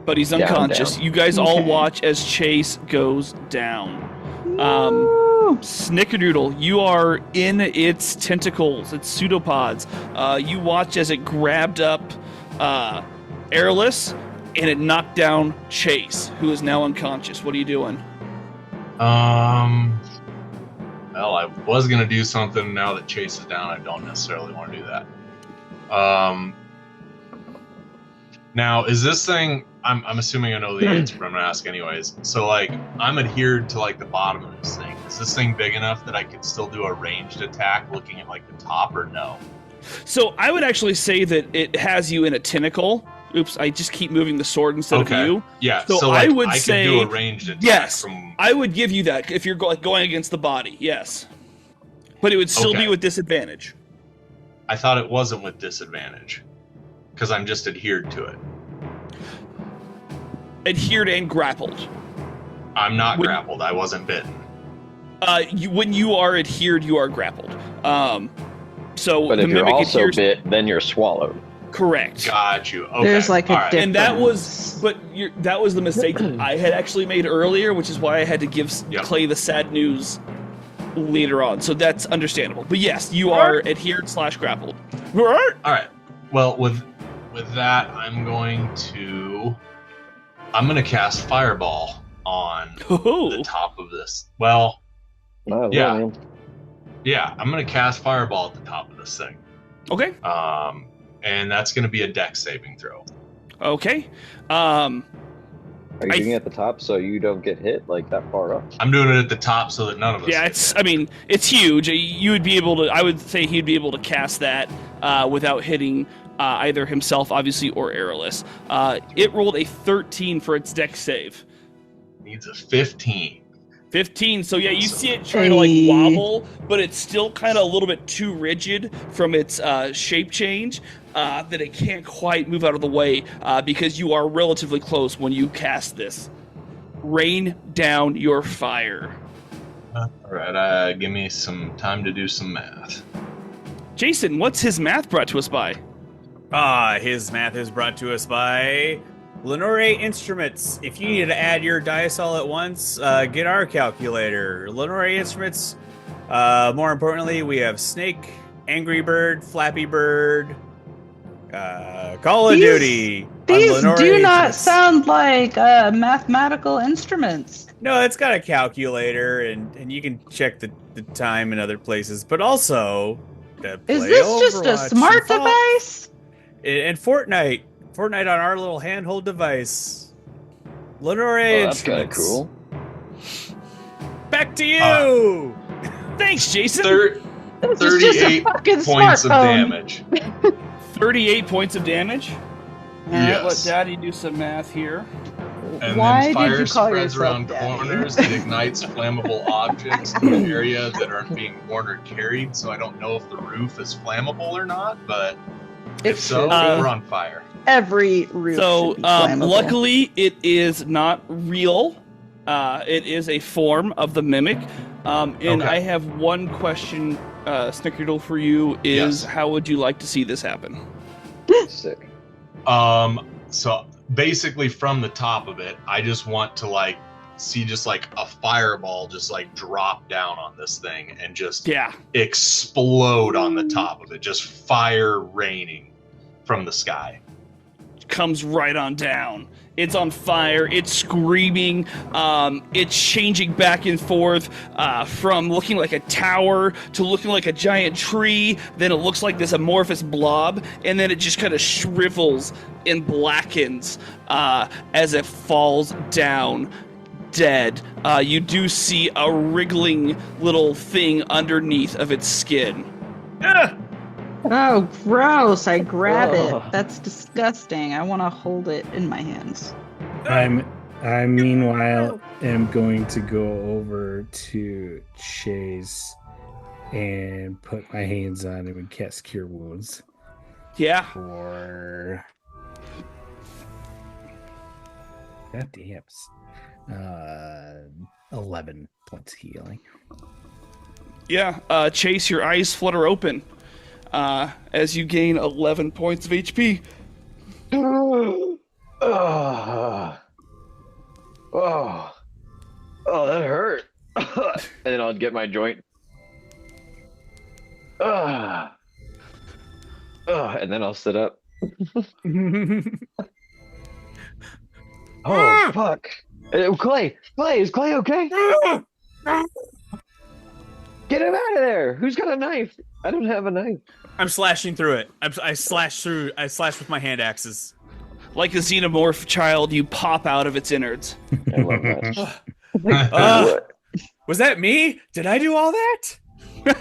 But he's Yeah, I'm unconscious. down. You guys all Okay. watch as Chase goes down. No. Snickerdoodle, you are in its tentacles, its pseudopods. You watch as it grabbed up Aerolus, and it knocked down Chase, who is now unconscious. What are you doing? Well, I was gonna do something now that Chase is down. I don't necessarily want to do that. Now, is this thing? I'm assuming I know the answer, but I'm gonna ask anyways. So, like, I'm adhered to like the bottom of this thing. Is this thing big enough that I could still do a ranged attack, looking at like the top, or no? So I would actually say that it has you in a tentacle. Oops, I just keep moving the sword instead of you. Yeah. So like, I would I say could do a ranged attack. yes. From I would give you that if you're going against the body. Yes, but it would still be Okay. with disadvantage. I thought it wasn't with disadvantage because I'm just adhered to it. Adhered and grappled. I'm not When- grappled. I wasn't bitten. When you are adhered, you are grappled. So But the if you're mimic also adheres. bit, then you're swallowed. Correct. Got you. Okay. There's like a all right. difference. And that was, that was the mistake that I had actually made earlier, which is why I had to give Yep. Clay the sad news later on. So that's understandable. But yes, you are adhered / grappled. All right. Well, with that, I'm going to cast Fireball on the top of this. Well, Oh, Yeah. man. yeah, I'm going to cast Fireball at the top of this thing. Okay. And that's going to be a Dex saving throw. Okay. Are you I doing it at the top so you don't get hit like that far up? I'm doing it at the top so that none of us. Yeah, get hit. it's huge. You would be able to. I would say he'd be able to cast that without hitting either himself, obviously, or Aerolus. It rolled a 13 for its dex save. Needs a 15. 15. So yeah, you see it trying to like wobble, but it's still kind of a little bit too rigid from its shape change that it can't quite move out of the way because you are relatively close when you cast this. Rain down your fire. All right, give me some time to do some math. Jason, what's his math brought to us by? His math is brought to us by Lenore Instruments. If you need to add your dice all at once, get our calculator. Lenore Instruments. More importantly, we have Snake, Angry Bird, Flappy Bird, Call of Duty. These do Lenore not Instruments. sound like mathematical instruments. No, it's got a calculator, and you can check the time in other places. But also, to Is play this just a Overwatch smart and Fall- device? And Fortnite on our little handheld device. Lenore That's kind of Instruments. cool. Back to you. Thanks, Jason. This is just a 38 fucking points of smartphone. damage. 38 points of damage. Yes. Let Daddy do some math here. And Why then fire did you call spreads yourself around Daddy? corners. It ignites flammable objects in the area that aren't being worn or carried. So I don't know if the roof is flammable or not, but if so, should be. we're on fire. Every roof So, should be flammable. luckily, it is not real. It is a form of the mimic. And Okay. I have one question, Snickerdoodle, for you is Yes. how would you like to see this happen? Sick. So basically from the top of it, I just want to see just like a fireball just like drop down on this thing and just Yeah. explode on the top of it, just fire raining from the sky. Comes right on down. It's on fire. It's screaming. It's changing back and forth from looking like a tower to looking like a giant tree. Then it looks like this amorphous blob, and then it just kind of shrivels and blackens as it falls down dead. You do see a wriggling little thing underneath of its skin. Oh, gross. I grab Ugh. it. That's disgusting. I want to hold it in my hands. I meanwhile am going to go over to Chase and put my hands on him and cast Cure Wounds Yeah. for. God damn. 11 points healing. Yeah. Chase, your eyes flutter open as you gain 11 points of HP. Oh, that hurt. And then I'll get my joint. And then I'll sit up. Oh, fuck. Clay, is Clay okay? Get him out of there. Who's got a knife? I don't have a knife. I'm slashing through it. I slash with my hand axes. Like a xenomorph child, you pop out of its innards. I love that. Was that me? Did I do all that?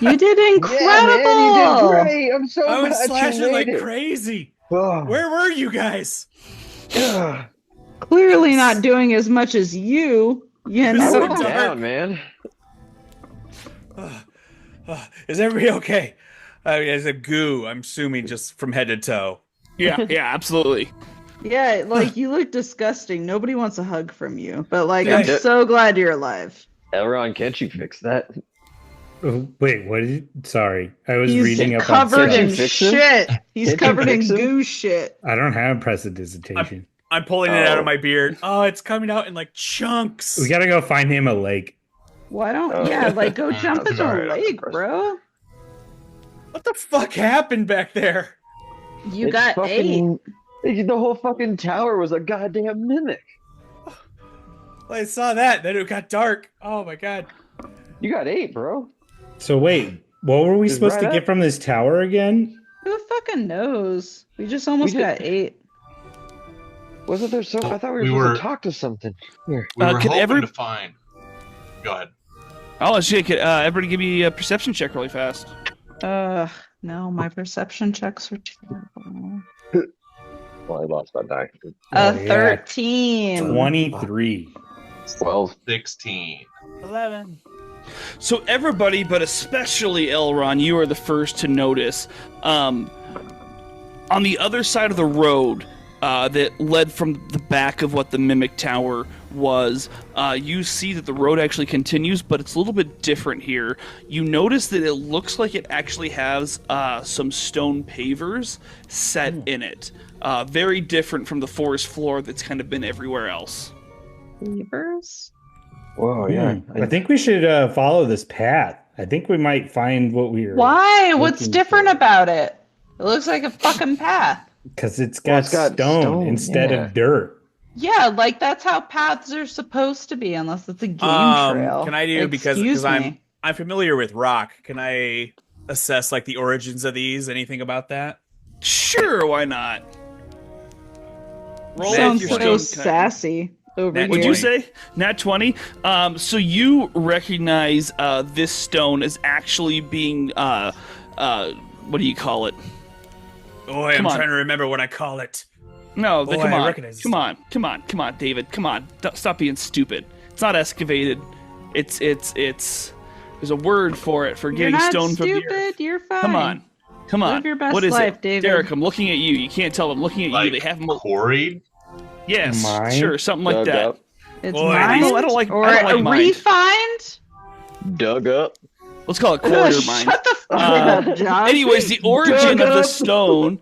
You did incredible. Yeah, man, you did great. I'm so I was glad you slashing made like it. crazy. Oh. Where were you guys? Clearly not doing as much as you. You I know. went down, man. Is everybody okay? As a goo, I'm assuming just from head to toe. Yeah, absolutely. Yeah, like you look disgusting. Nobody wants a hug from you. But like, Yeah, I'm so glad you're alive. Elron, can't you fix that? Oh, wait, what did you? Sorry, I was He's reading up on. covered Can't in you fix him? shit. He's Can't you covered in fix him? goo shit. I don't have prestidigitation. I'm pulling it out Oh. of my beard. Oh, it's coming out in like chunks. We gotta go find him a lake. Why don't? Oh. Yeah, like go jump That's into alright, a I'm lake, impressed. bro. What the fuck happened back there? You It's got fucking, The whole fucking tower was a goddamn mimic. Well, I saw that. Then it got dark. Oh my god. You got 8, bro. So wait, what were we Just supposed right to up. get from this tower again? 8. Who fucking knows? We just almost We did- got 8. Wasn't there so? I thought we were We supposed were- to talk to something. Here. We were could hoping to find. Go ahead. Oh, shit. Could everybody give me a perception check really fast? No, my perception checks are terrible. Well, I lost that die. Oh, yeah. 13. 23. 12. 16. 11. So everybody, but especially Elron, you are the first to notice. On the other side of the road that led from the back of what the Mimic Tower was, you see that the road actually continues, but it's a little bit different here. You notice that it looks like it actually has some stone pavers set in it. Very different from the forest floor that's kind of been everywhere else. Beavers? Whoa, yeah. I think we should follow this path. I think we might find what we are. Why? What's looking different for. about it? It looks like a fucking path. Because it's Well, got, it's got stone, stone, instead yeah. of dirt. Yeah, like that's how paths are supposed to be, unless it's a game trail. Can I do because Excuse I'm me. familiar with rock? Can I assess like the origins of these? Anything about that? Sure, why not? Roll Sounds your so stone- sassy over Nat here. Would you 20. say Nat 20? So you recognize this stone as actually being what do you call it? Boy, I'm Come on. trying to remember what I call it. No, Boy, come I on, recognize this come on, David, come on. Stop being stupid. It's not excavated. It's. There's a word for it for You're getting not stone from the stupid. earth. You're fine. Come on. Live your best What is life, it, David. Derek? I'm looking at you. You can't tell. I'm looking at Like you. They have them. quarried? Yes, Mine? sure, something like Dug that. up. It's Boy, mined I don't like- or I don't like mined. refined. Dug up. Let's call it quarter mine. Shut the fuck Uh, up, Josh. Anyways, the origin Dug of the up. stone,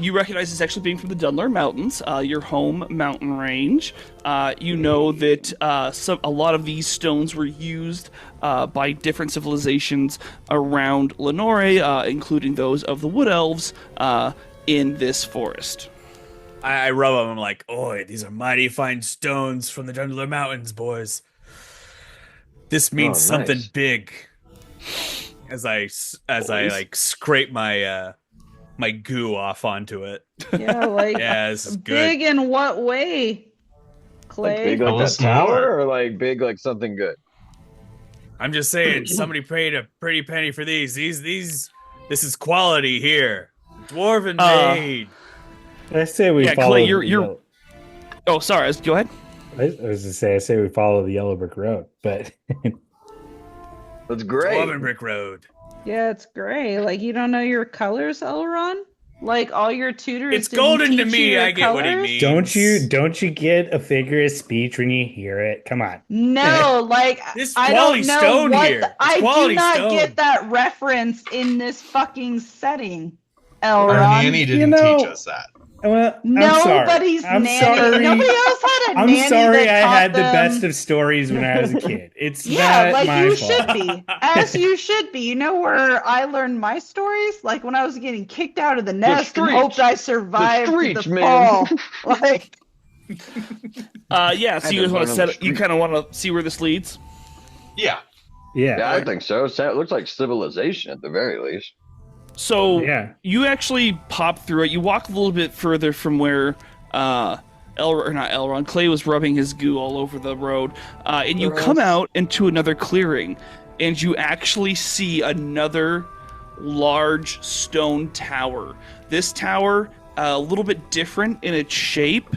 you recognize it's actually being from the Dunler Mountains, your home mountain range. You know that a lot of these stones were used by different civilizations around Lenore, including those of the Wood Elves in this forest. I rub them. I'm like, oi, these are mighty fine stones from the Dundler Mountains, boys. This means something nice. big. As I like scrape my my goo off onto it. Yeah, like Yeah, this is good. big in what way, Clay? Like big Tell like that us tower, more. or like big like something good? I'm just saying, somebody paid a pretty penny for these. This is quality here. Dwarven made. I say we Yeah, follow. Clay, the you're- yellow- Oh, sorry. Go ahead. I was to say, I say we follow the yellow brick road, but That's great. Dwarven brick road. Yeah, it's gray. Like you don't know your colors, Elron? Like all your tutors. It's didn't golden to teach you me. your I get what he colors? means. don't you get a figure of speech when you hear it? Come on. No, like This I quality don't know stone what here. It's I do quality not stone. get that reference in this fucking setting, Our Elron. nanny didn't know- teach us that. Well, Nobody's I'm nanny. sorry. Nobody else had a I'm nanny sorry. that I taught had the them- best of stories when I was a kid. It's Yeah, not like my you fault. should be, as you should be. You know where I learned my stories? Like when I was getting kicked out of the nest and streets. hoped I survived streets, the man. fall. Like, Yeah. So I you guys just want to learned on set? the You street. kind of want to see where this leads? Yeah. Yeah, I think so. So it looks like civilization at the very least. So Yeah. you actually pop through it. You walk a little bit further from where Clay was rubbing his goo all over the road, and you come out into another clearing, and you actually see another large stone tower. This tower, a little bit different in its shape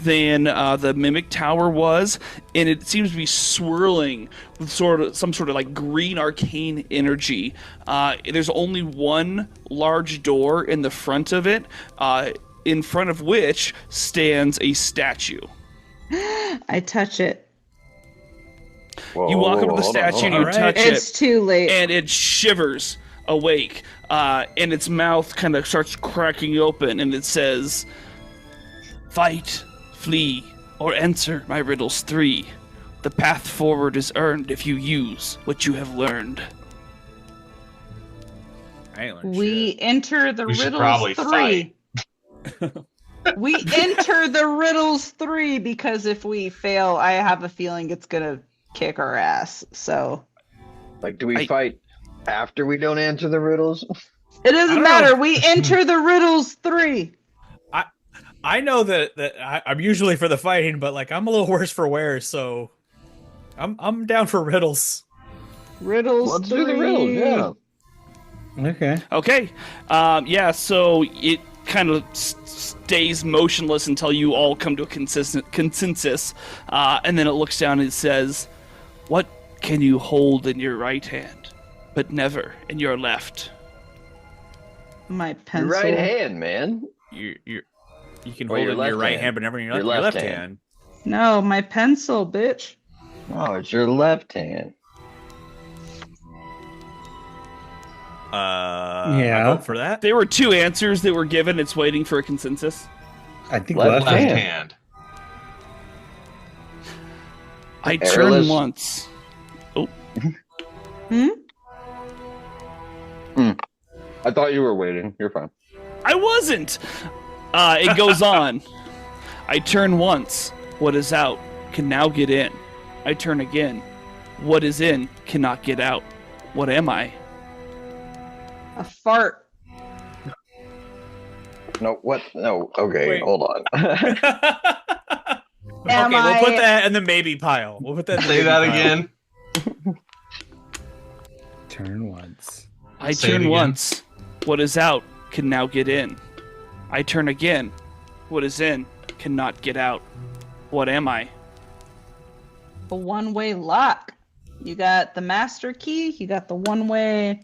than the Mimic Tower was, and it seems to be swirling with some sort of like green arcane energy. There's only one large door in the front of it, in front of which stands a statue. I touch it. Whoa, You walk whoa, over to the hold on, statue and hold you on. touch It's it, too late. and it shivers awake, and its mouth kind of starts cracking open, and it says, "Fight, flee, or answer my riddles 3. The path forward is earned if you use what you have learned." I ain't learned We shit. enter the We should riddles probably 3. We enter the riddles 3 because if we fail, I have a feeling it's gonna kick our ass. So Like, do we I- fight after we don't answer the riddles? it doesn't don't matter. know. We enter the riddles 3. I know that I'm usually for the fighting, but like I'm a little worse for wear, so I'm down for riddles. Riddles Let's 3. do the riddles, yeah. Okay. Okay. Yeah, so it kind of stays motionless until you all come to a consensus. And then it looks down and it says, "What can you hold in your right hand, but never in your left?" My Your pencil. right hand, man. You can Or hold your it in left your right hand. hand, but never in Your your left left hand. hand. No, my pencil, bitch. Oh, it's your left hand. I vote for that. There were two answers that were given. It's waiting for a consensus. I think Left left Left hand. hand. I Airless. turn once. I thought you were waiting. You're fine. I wasn't. It goes on. I turn once. What is out can now get in. I turn again. What is in cannot get out. What am I? A fart. No, what? No. Okay, Wait. hold on. Am Okay, we'll I- put that in the maybe pile. We'll put that in the Say maybe that pile. again. Turn once. I Say it turn again. once. What is out can now get in. I turn again. What is in cannot get out. What am I? A one-way lock. You got the master key, you got the one-way.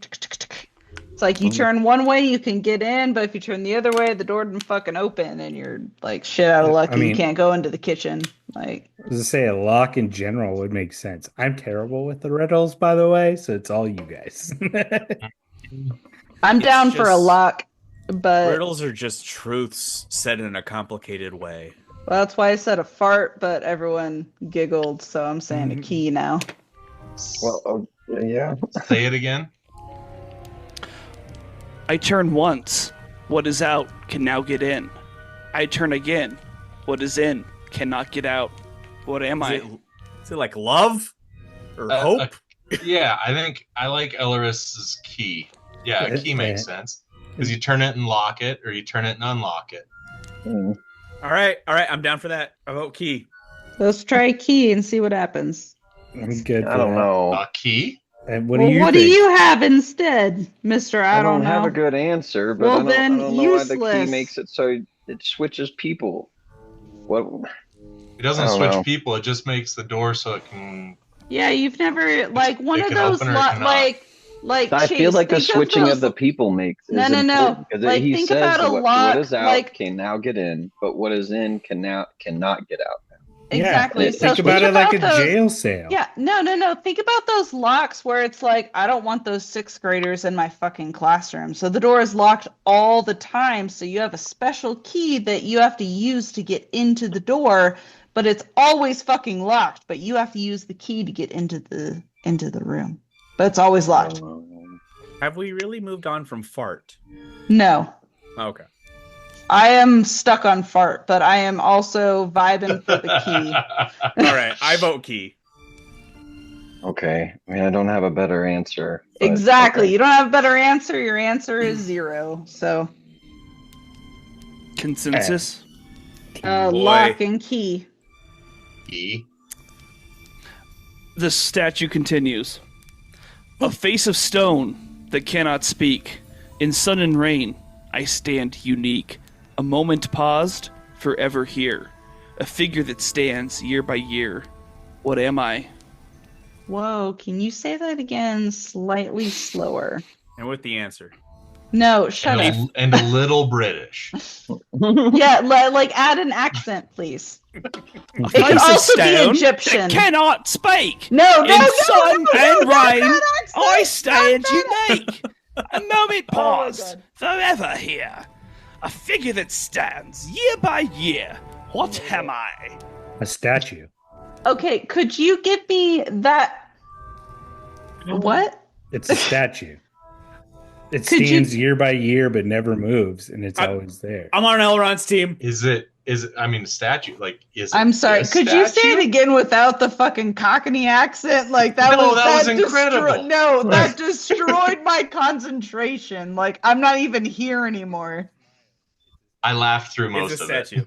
It's like you turn one way, you can get in, but if you turn the other way, the door doesn't fucking open, and you're like shit out of luck. I mean- you can't go into the kitchen. Like, I was gonna say a lock in general would make sense. I'm terrible with the riddles, by the way, so it's all you guys. I'm It's down for a just- lock, but Riddles are just truths said in a complicated way. well, that's why I said a fart, but everyone giggled, so I'm saying a key now. Well, yeah. Say it again. I turn once. What is out can now get in. I turn again. What is in cannot get out. What am I? Is it like love or hope? Yeah, I think I like Elris's key. Yeah, a key makes sense. Because you turn it and lock it, or you turn it and unlock it. Mm. All right, I'm down for that. I vote key. Let's try key and see what happens. I'm good. I don't know. A key? And what Well, do you what think? do you have instead, Mister? I don't know. have a good answer, but Well, I don't then, know why the key useless. makes it so it switches people. What? It doesn't I don't switch know. people, it just makes the door so it can. Yeah, you've never like one It of can those open or it cannot. like I feel Chase, like the think switching of those- the people makes No, is no, no. important, because Like, he think says about a what lock, is out like- can now get in, but what is in cannot get out. exactly. Yeah, So Think about it like a those- jail sale. Yeah, no. Think about those locks where it's like, I don't want those sixth graders in my fucking classroom. So the door is locked all the time. So you have a special key that you have to use to get into the door, but it's always fucking locked. But you have to use the key to get into the room. But it's always locked. Have we really moved on from fart? No. Okay. I am stuck on fart, but I am also vibing for the key. All right, I vote key. Okay, I mean I don't have a better answer. but- Exactly. okay. You don't have a better answer. Your answer is 0. So, Consensus? Boy. lock and key. Key. The statue continues. A face of stone that cannot speak. In sun and rain, I stand unique. A moment paused, forever here. A figure that stands year by year. What am I? Whoa, can you say that again slightly slower? And with the answer. No, shut up. And a little British. Yeah, like add an accent, please. A It face can of also be stone Egyptian. that cannot speak. No, In sun and rain, not that accent. I stand Not that unique. A moment Oh my paused, God. forever here. A figure that stands year by year. What am I? A statue. Okay, could you give me that? What? It's a statue. It Could you- stands year by year but never moves, and it's I- always there. I'm on Elron's team. Is it I mean a statue? Like is it I'm sorry. a Could you say statue? it again without the fucking Cockney accent? Like that No, was that was destroy- incredible. No, that destroyed my concentration. Like I'm not even here anymore. I laughed through It's most a of it. statue.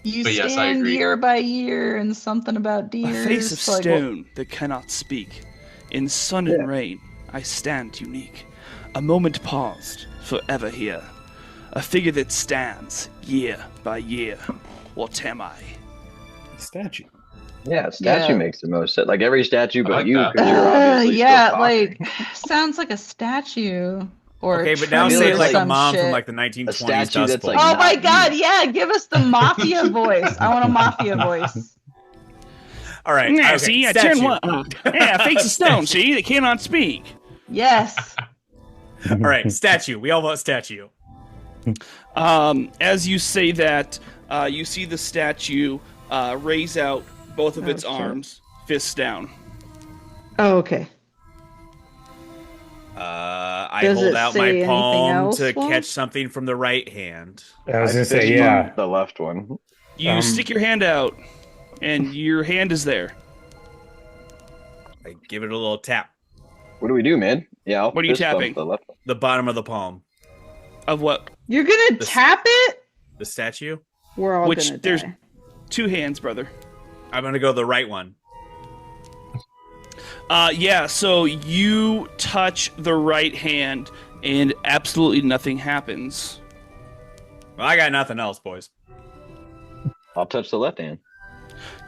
You But yes, I stand agree. year by year and something about A deer. face of stone that cannot speak. In sun and rain, I stand unique. A moment paused, forever here. A figure that stands year by year. What am I? Statue. Yeah, statue Yeah. makes the most sense. Like every statue but like you, that. because you're obviously yeah, still like talking. sounds like a statue or Okay, a but now I feel say it it's like a some mom shit. from like the A 1920s statue Dust that's, Bowl. like, Oh not my you. god, yeah, give us the mafia voice. I want a mafia voice. All right. Yeah, okay, see, I statue. turned one. Yeah, face of stone, see? They cannot speak. Yes. All right, statue. We all vote statue. As you say that, you see the statue raise out both of Oh, its shit. arms, fists down. Oh, okay. I Does hold it out say my anything palm else, to Wolf? catch something from the right hand. I was I gonna say, fist yeah. bumped the left one. You stick your hand out, and your hand is there. I give it a little tap. What do we do, man? Yeah, I'll What are you fist bump tapping? the left one. The bottom of the palm. Of what? You're gonna This- tap it? The statue. We're all Which gonna there's die. 2 hands, brother. I'm gonna go the right one. Yeah, so you touch the right hand, and absolutely nothing happens. Well, I got nothing else, boys. I'll touch the left hand.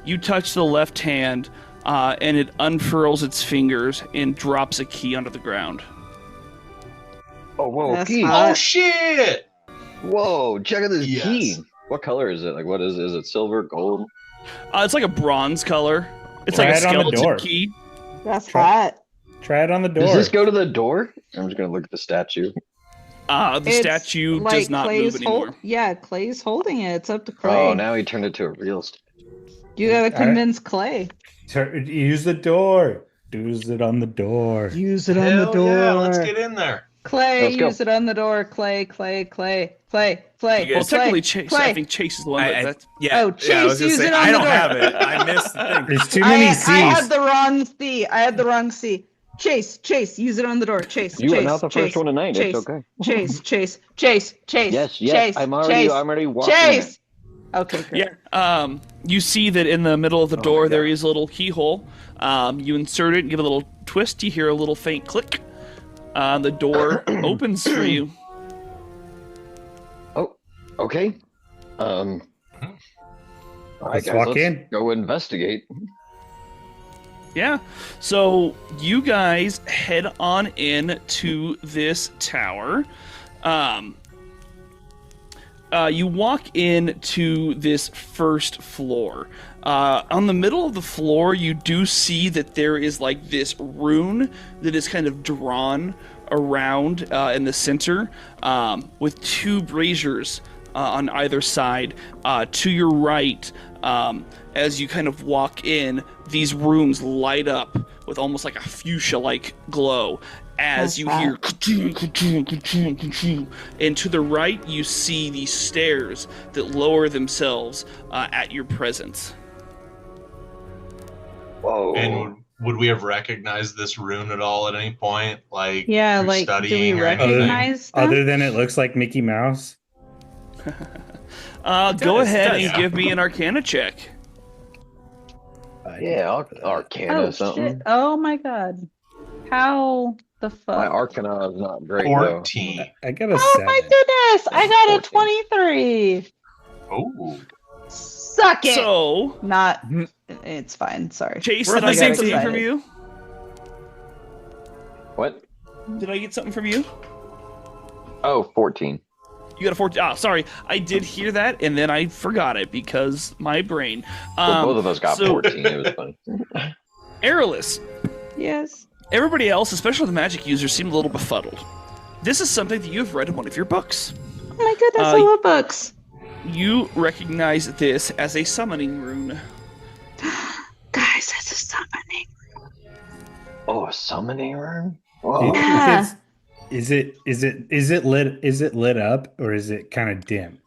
You touch the left hand, and it unfurls its fingers and drops a key onto the ground. Oh, whoa, That's key. hot. Oh shit! Whoa, check out this Yes. key. What color is it? Like, what is it? Is it silver, gold? It's like a bronze color. It's Try like a it on the skeleton door. key. That's Try- hot. Try it on the door. Does this go to the door? I'm just gonna look at the statue. The It's statue like does not Clay's move anymore. Yeah, Clay's holding it. It's up to Clay. Oh, now he turned it to a real statue. You gotta Alright. convince Clay. Use the door. Use it on the door. Use it on Hell the door. yeah, let's get in there. Clay, Let's go. use it on the door. Clay. You Well, guys- technically, Chase. Clay. I think Chase is the one that. That's, yeah. Oh, yeah, I Chase, was gonna use say, it on I the don't door. have it. I missed the thing. There's too many I C's. had the wrong C. I had the wrong C. Chase, use it on the door. Chase, You Chase, are not the Chase, first one tonight. Chase, It's okay. Chase. Yes, Chase, I'm already walking. Chase. Okay, great. yeah. You see that in the middle of the Oh door my there God. is a little keyhole. You insert it, give it a little twist. You hear a little faint click. The door opens for you. Oh, okay. All right, Let's guys, walk in. Go investigate. Yeah. So you guys head on in to this tower. You walk into this first floor. On the middle of the floor, you do see that there is like this rune that is kind of drawn around in the center with 2 braziers on either side. To your right, as you kind of walk in, these rooms light up with almost like a fuchsia-like glow as That's you hot. hear ka-ching, ka-ching, ka-ching, ka-ching. And to the right, you see these stairs that lower themselves at your presence. Whoa. And would we have recognized this rune at all at any point? Like, Yeah, through like, do we studying or anything? recognize them? Other than it looks like Mickey Mouse. Go does, ahead it and does. give me an Arcana check. Yeah, Arcana Oh, or something. shit. Oh, my God. How the My fuck? Arcana is not great, though. 14. I got a Oh, 7. my goodness. I got a 14. 23. Oh. Suck it. So, Not. It's fine. Sorry. Chase, We're did on I the get same something team. from you? What? Did I get something from you? Oh, 14. You got a 14. Oh, sorry. I did hear that, and then I forgot it because my brain. Well, both of us got so- 14. It was funny. Aerolus, Yes. everybody else, especially the magic users, seemed a little befuddled. This is something that you have read in one of your books. Oh, my goodness. Uh, I love books. You recognize this as a summoning rune. Guys, that's a summoning. Oh, a summoning room? If Whoa. Yeah. Is it lit up or is it kind of dim?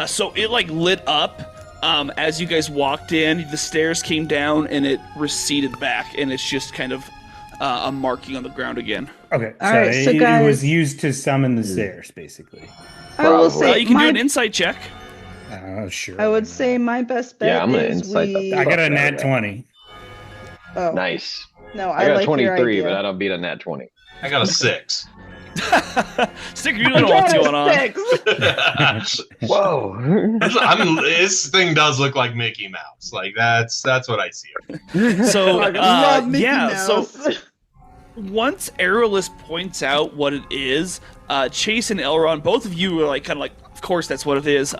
So it like lit up as you guys walked in. The stairs came down and it receded back, and it's just kind of a marking on the ground again. Okay, All right, so it guys- was used to summon the stairs, basically. I will Probably. say You can my, do an insight check. Sure. I would say my best bet Yeah, I'm gonna is insight the we. I got a Fuck nat that. 20. Oh, Nice. no, I got like your 23, idea. but I don't beat a nat 20. I got a 6. Sticker, you don't know what's going on. Whoa. This thing does look like Mickey Mouse. Like that's what I see. So I love Mickey yeah, Mouse. so once Aerolus points out what it is, Chase and Elrond, both of you are like kind of like, of course that's what it is.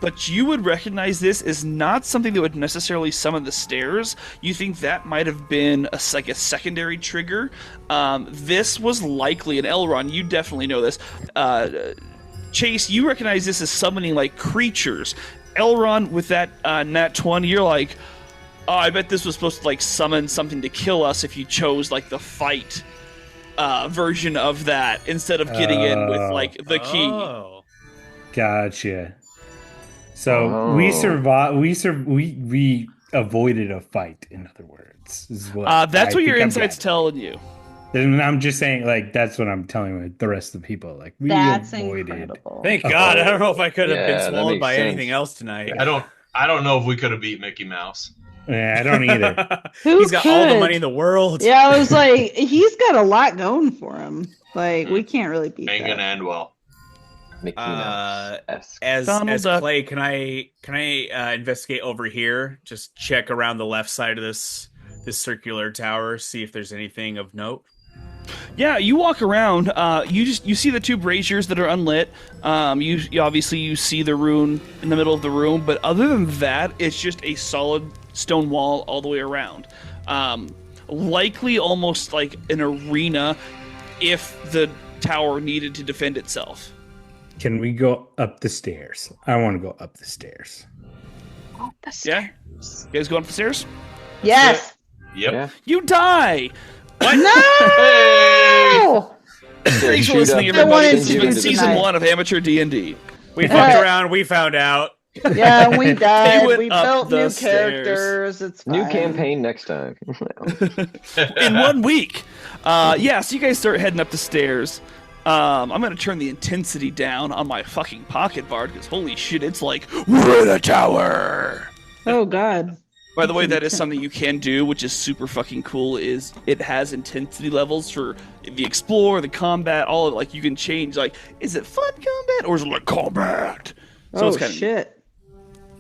But you would recognize this as not something that would necessarily summon the stairs. You think that might have been a secondary trigger. This was likely, and Elrond, you definitely know this. Chase, you recognize this as summoning like creatures. Elrond, with that nat 20, you're like, oh, I bet this was supposed to like summon something to kill us if you chose like the fight version of that instead of getting in with like the key. Oh. Gotcha. So we survived. We avoided a fight. In other words, is what that's I what your think I'm insight's getting. telling you. And I'm just saying, like, that's what I'm telling the rest of the people. Like, we That's avoided. incredible. Thank God. I don't know if I could have Yeah, been that swallowed makes by sense. anything else tonight. I don't know if we could have beat Mickey Mouse. Yeah, I don't either. He's got all the could? money in the world. Yeah, I was like, he's got a lot going for him. Like, we can't really beat Ain't that. gonna end well. Mickey Mouse-esque. As Donald Duck. Clay, can I investigate over here? Just check around the left side of this circular tower, see if there's anything of note. Yeah, you walk around. You see the two braziers that are unlit. You obviously you see the rune in the middle of the room, but other than that, it's just a solid stone wall all the way around. Likely almost like an arena if the tower needed to defend itself. Can we go up the stairs? I want to go up the stairs. Yeah, you guys go up the stairs. Yes. Yep. Yeah. You die. No. Thanks for Shoot listening, up. everybody. I This has wanted been to season tonight. 1 of Amateur D&D. We fucked around. We found out. Yeah, we died. went We up built the new stairs. characters. It's fine. New campaign next time. In 1 week. Yeah, so you guys start heading up the stairs. I'm gonna turn the intensity down on my fucking pocket bard because holy shit, it's like we're in a tower. Oh God. By the way, that is something you can do, which is super fucking cool. Is it has intensity levels for the explore, the combat, all of it. Like you can change. Like, is it fun combat or is it like combat? So Oh it's kind of shit.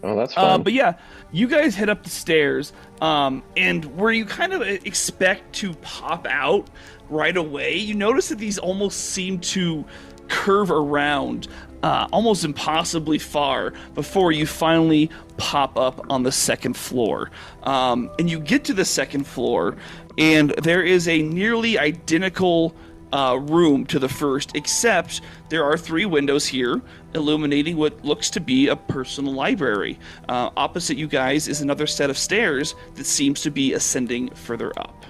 Oh, that's fun. but yeah, you guys head up the stairs, and where you kind of expect to pop out right away, you notice that these almost seem to curve around almost impossibly far before you finally pop up on the second floor. And you get to the second floor, and there is a nearly identical room to the first, except there are 3 windows here illuminating what looks to be a personal library. Opposite you guys is another set of stairs that seems to be ascending further up.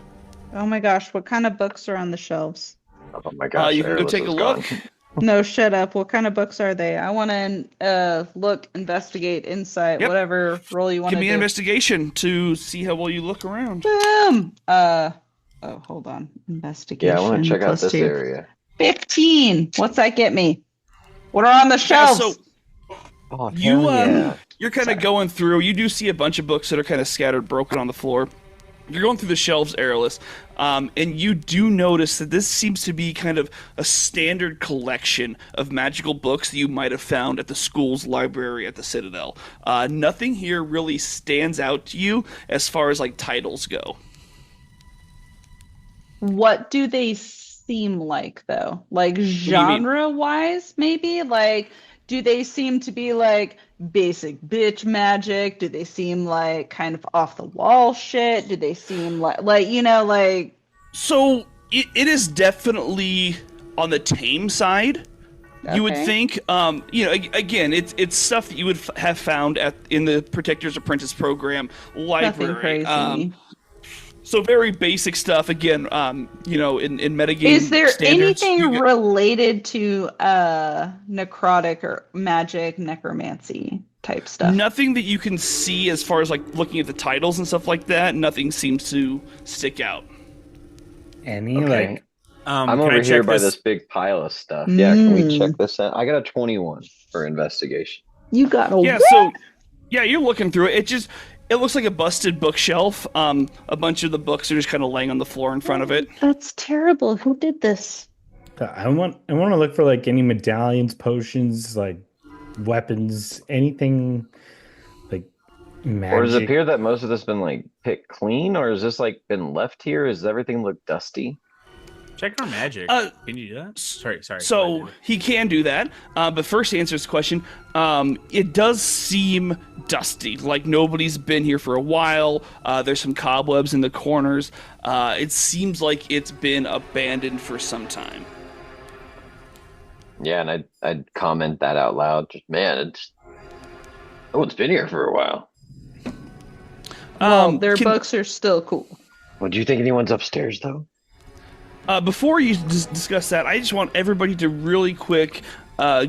Oh my gosh, what kind of books are on the shelves? Oh my gosh. You can go Airless take a is look. gone. No, shut up. What kind of books are they? I want to look, investigate, insight, Yep. whatever role you want Give to me do. an investigation to see how well you look around. Boom. Oh, hold on. Investigation. Yeah, I want to check out plus this 2. area. 15. What's that get me? What are on the shelves? So Oh, you hell yeah. you're kind of going through. You do see a bunch of books that are kind of scattered, broken on the floor. You're going through the shelves, Airless, and you do notice that this seems to be kind of a standard collection of magical books that you might have found at the school's library at the Citadel. Nothing here really stands out to you as far as like titles go. What do they seem like, though? Like do you mean? genre-wise, maybe? Like, do they seem to be like basic bitch magic? Do they seem like kind of off-the-wall shit? Do they seem like you know, like... So it is definitely on the tame side. You would Okay. think, you know, again, it's stuff that you would have found in the Protector's Apprentice program library. Nothing crazy. So very basic stuff. Again, you know, in metagame. Is there standards, anything you get- related to necrotic or magic, necromancy type stuff? Nothing that you can see as far as like looking at the titles and stuff like that. Nothing seems to stick out. Any Okay. like I'm can over I here check by this? this big pile of stuff. Yeah, can we Mm. check this out? I got a 21 for investigation. You got a Yeah. what? So yeah, you're looking through it. It just It looks like a busted bookshelf. A bunch of the books are just kind of laying on the floor in front of it. That's terrible. Who did this? I want to look for like any medallions, potions, like weapons, anything like magic. Or does it appear that most of this been like picked clean, or has this like been left here? Does everything look dusty? Check our magic. Can you do that? Sorry. So he can do that, but first to answer this question, it does seem dusty, like nobody's been here for a while. There's some cobwebs in the corners. It seems like it's been abandoned for some time. Yeah, and I'd comment that out loud. Just man, it's been here for a while. Well, their books are still cool. Well, do you think anyone's upstairs though? Before you discuss that, I just want everybody to really quick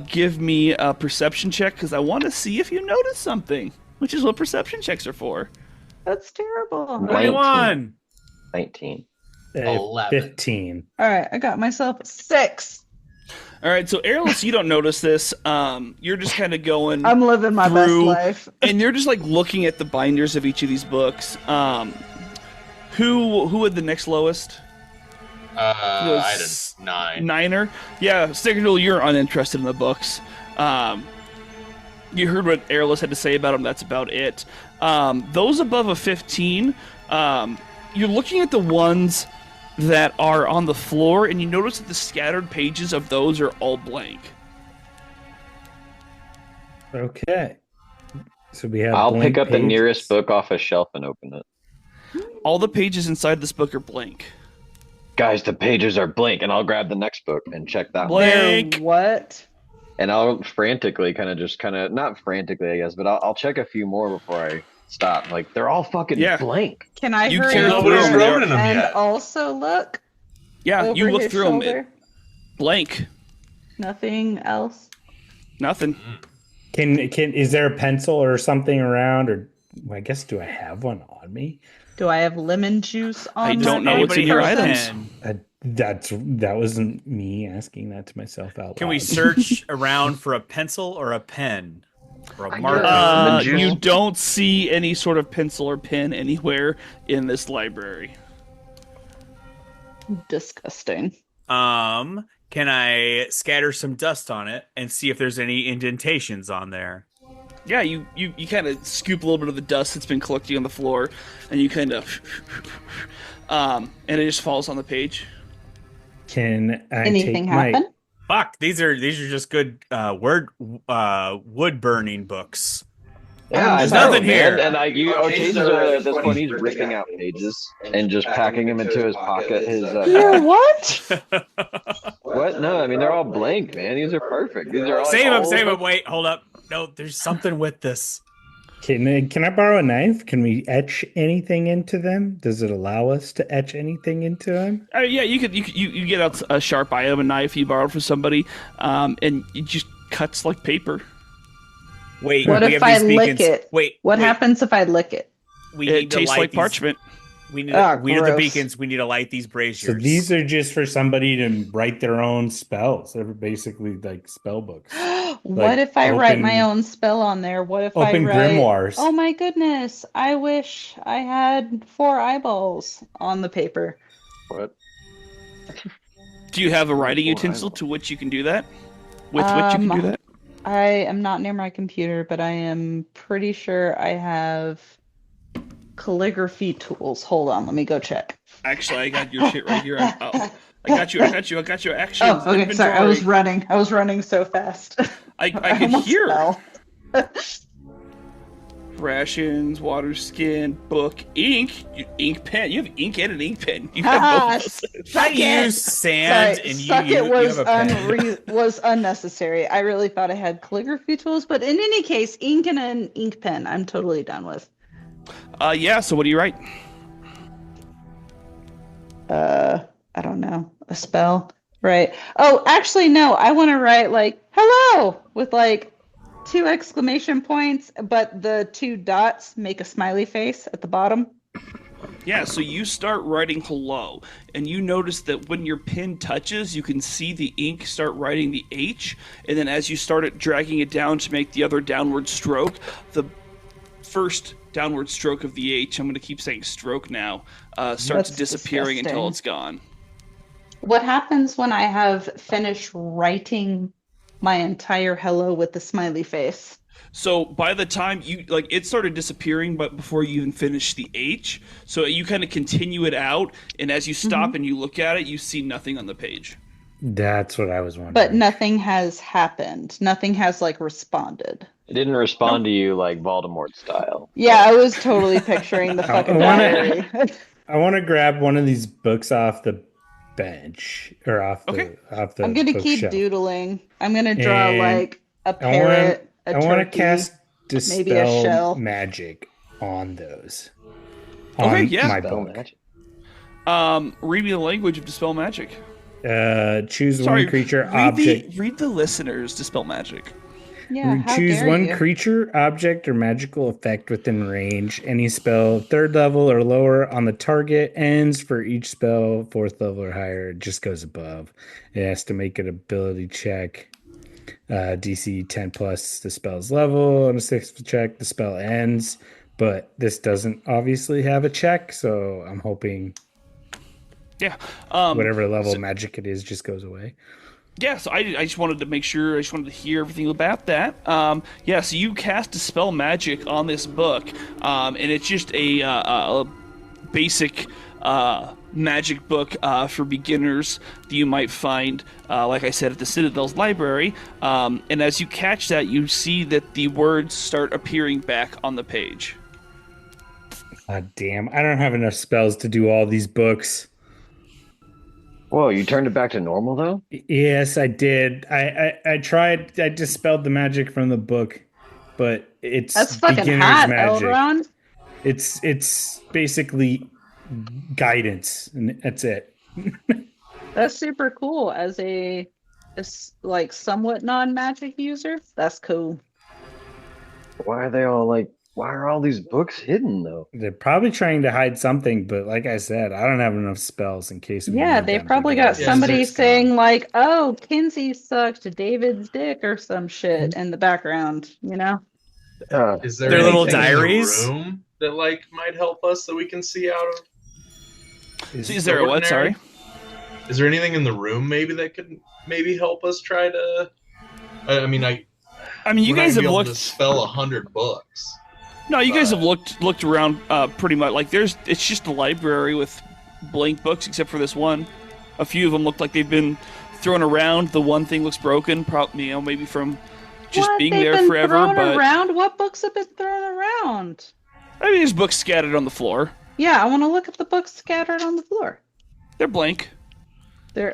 give me a perception check, because I want to see if you notice something, which is what perception checks are for. That's terrible. 21. 19. 11. 15. All right, I got myself a 6. All right, so Airless, you don't notice this. You're just kind of going. I'm living my best life. And you're just like looking at the binders of each of these books. Who had the next lowest? I had a 9. Niner? Yeah, Stiggerdoodle, you're uninterested in the books. You heard what Airless had to say about them, that's about it. Those above a 15, you're looking at the ones that are on the floor, and you notice that the scattered pages of those are all blank. Okay. So we have. I'll pick up the pages. nearest book off a shelf and open it. All the pages inside this book are blank. Guys, the pages are blank, and I'll grab the next book and check that one. Blank. What? And I'll frantically not frantically, I guess, but I'll check a few more before I stop. Like, they're all fucking blank. Can I You hurry can't over open them and yet. also look? Yeah, over you look his through them. shoulder? Blank. Nothing else? Nothing. Is there a pencil or something around, or I guess do I have one on me? Do I have lemon juice on I don't my know what's in your person? items. That wasn't me asking that to myself out loud. Can we search around for a pencil or a pen? Or a I marker? guess. You don't see any sort of pencil or pen anywhere in this library. Disgusting. Can I scatter some dust on it and see if there's any indentations on there? Yeah, you kind of scoop a little bit of the dust that's been collecting on the floor, and you kind of, and it just falls on the page. Can I Anything take happen? Fuck, these are just good wood burning books. Yeah, There's I know, nothing man. here. And Jason's earlier at this point, he's ripping out pages and just packing them into his pocket. You're what? What? No, I mean, they're all blank, man. These are perfect. These are all Save them. Wait, hold up. No, there's something with this. Can I borrow a knife? Can we etch anything into them? Does it allow us to etch anything into them? Yeah, you get out a sharp item, a knife you borrowed from somebody, and it just cuts like paper. Wait, What we if have I these lick beacons. it? Wait, What happens if I lick it? We It need to tastes light like these- parchment. We need Ah, we are the gross. beacons. We need to light these braziers. So these are just for somebody to write their own spells. They're basically like spell books. What if I write my open- own spell on there? What if I Open write? grimoires. Oh my goodness! I wish I had 4 eyeballs on the paper. What? Do you have a writing utensil to which you can do that? With which you can do that? I am not near my computer, but I am pretty sure I have calligraphy tools. Hold on, let me go check. Actually, I got your shit right here. I got your action. Oh, okay. Sorry, I was running so fast. I can almost hear. fell. Rations, water skin, book, ink, ink pen. You have ink and an ink pen. You have both of those. I use sand Sorry, and suck you it was have a pen. was unnecessary. I really thought I had calligraphy tools, but in any case, ink and an ink pen, I'm totally done with. Yeah. So what do you write? I don't know, a spell, right? Oh, actually, no. I want to write like "hello" with like 2 exclamation points, but the 2 dots make a smiley face at the bottom. Yeah. So you start writing hello, and you notice that when your pen touches, you can see the ink start writing the H, and then as you start dragging it down to make the other downward stroke, the first downward stroke of the H, I'm going to keep saying stroke now, starts That's disappearing until disgusting. it's gone. What happens when I have finished writing my entire hello with the smiley face? So by the time you it started disappearing, but before you even finish the H, so you kind of continue it out, and as you stop and you look at it, you see nothing on the page. That's what I was wondering. But nothing has happened. Nothing has responded. It didn't respond to you like Voldemort style. Yeah, I was totally picturing the fucking diary. I want to grab one of these books off the bench or off the I'm gonna keep bookshelf. doodling. I'm gonna draw And a parrot, a turkey. I want to cast maybe a shell. Dispel Magic on those. Okay, on yeah. my Dispel book. Magic. Read me the language of Dispel Magic. Choose one creature, object. Read the listeners Dispel Magic. Yeah, how Choose dare one you. creature, object, or magical effect within range. Any spell 3rd level or lower on the target ends for each spell 4th level or higher. It just goes above. It has to make an ability check. DC 10 plus the spell's level. On a 6th check, the spell ends. But this doesn't obviously have a check, so I'm hoping Yeah. whatever level magic it is just goes away. Yeah, so I just wanted to make sure, I just wanted to hear everything about that. So you cast Dispel Magic on this book, and it's just a basic magic book for beginners that you might find, like I said, at the Citadel's library. And as you catch that, you see that the words start appearing back on the page. God damn, I don't have enough spells to do all these books. Whoa, you turned it back to normal though? Yes, I did. I tried. I dispelled the magic from the book, but it's That's fucking beginner's hot, magic. Elrond. It's basically guidance, and that's it. That's super cool. As a somewhat non-magic user, that's cool. Why are they all why are all these books hidden though? They're probably trying to hide something, but like I said, I don't have enough spells in case. We Yeah, need they them probably to got go. somebody it's saying "Oh, Kinsey sucked David's dick" or some shit in the background. You know? Is there Their little anything in the diaries? room that might help us that we can see out of? Is there a what? Sorry? Is there anything in the room maybe that could maybe help us try to? I mean, you you guys have to looked. spell 100 books. No, you guys have looked around pretty much. It's just a library with blank books, except for this one. A few of them look like they've been thrown around. The one thing looks broken, maybe from just being They've there been forever. thrown But around? What books have been thrown around? there's books scattered on the floor. Yeah, I want to look at the books scattered on the floor. They're blank. They're